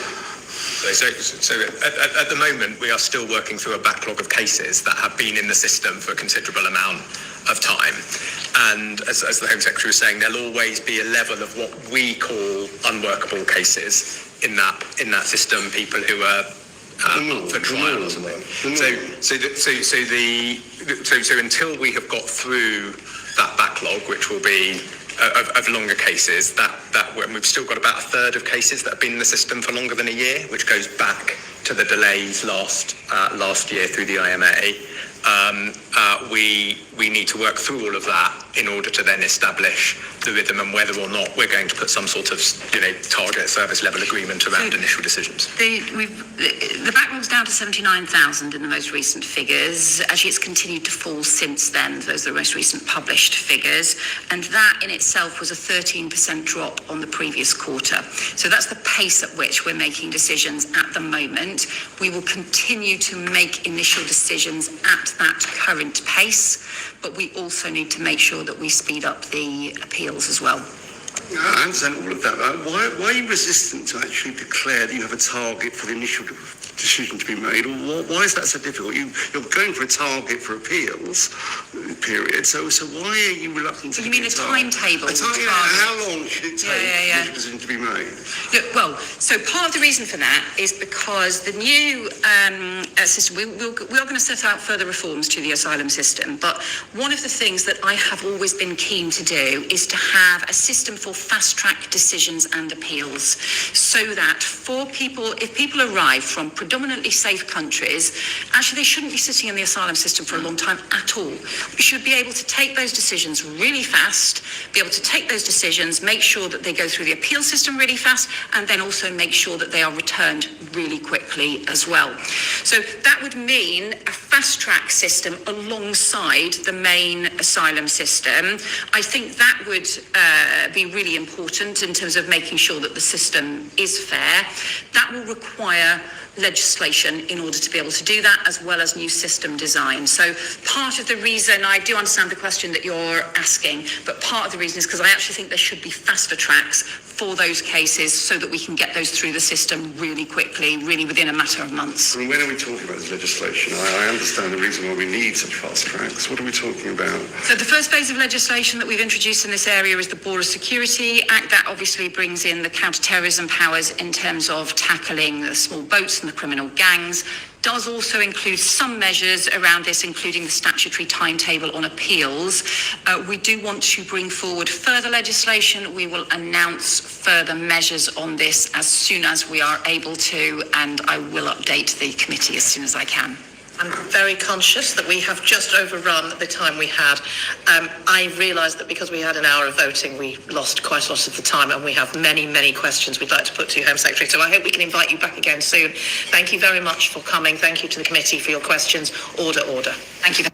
at the moment, we are still working through a backlog of cases that have been in the system for a considerable amount of time. And as the Home Secretary was saying, there'll always be a level of what we call unworkable cases in that system, people who are up for trial or something. So until we have got through that backlog, which will be of longer cases, that we've still got about a third of cases that have been in the system for longer than a year, which goes back to the delays last year through the IMA. We need to work through all of that in order to then establish the rhythm and whether or not we're going to put some sort of, target service level agreement around initial decisions. The backlog's down to 79,000 in the most recent figures. Actually, it's continued to fall since then. Those are the most recent published figures. And that in itself was a 13% drop on the previous quarter. So that's the pace at which we're making decisions at the moment. We will continue to make initial decisions at that current pace, but we also need to make sure that we speed up the appeals as well. I understand all of that. Why are you resistant to actually declare that you have a target for the initial decision to be made? Or why is that so difficult? You're going for a target for appeals period. So why are you reluctant to? You mean a timetable? How long should it take for the decision to be made? Look, well, so part of the reason for that is because the new system, we are going to set out further reforms to the asylum system. But one of the things that I have always been keen to do is to have a system for fast-track decisions and appeals, so that for people, if people arrive from predominantly safe countries, actually they shouldn't be sitting in the asylum system for a long time at all. We should be able to take those decisions really fast, be able to take those decisions, make sure that they go through the appeal system really fast, and then also make sure that they are returned really quickly as well. So that would mean a fast-track system alongside the main asylum system. I think that would be really important in terms of making sure that the system is fair. That will require legislation in order to be able to do that, as well as new system design. So part of the reason, I do understand the question that you're asking, but part of the reason is because I actually think there should be faster tracks for those cases so that we can get those through the system really quickly, really within a matter of months. And when are we talking about this legislation? I understand the reason why we need such fast tracks. What are we talking about? So the first phase of legislation that we've introduced in this area is the Border Security Act. That obviously brings in the counter-terrorism powers in terms of tackling the small boats and the criminal gangs. Does also include some measures around this, including the statutory timetable on appeals. We do want to bring forward further legislation. We will announce further measures on this as soon as we are able to, and I will update the committee as soon as I can. I'm very conscious that we have just overrun the time we had. I realised that because we had an hour of voting, we lost quite a lot of the time, and we have many, many questions we'd like to put to you, Home Secretary. So I hope we can invite you back again soon. Thank you very much for coming. Thank you to the committee for your questions. Order. Thank you.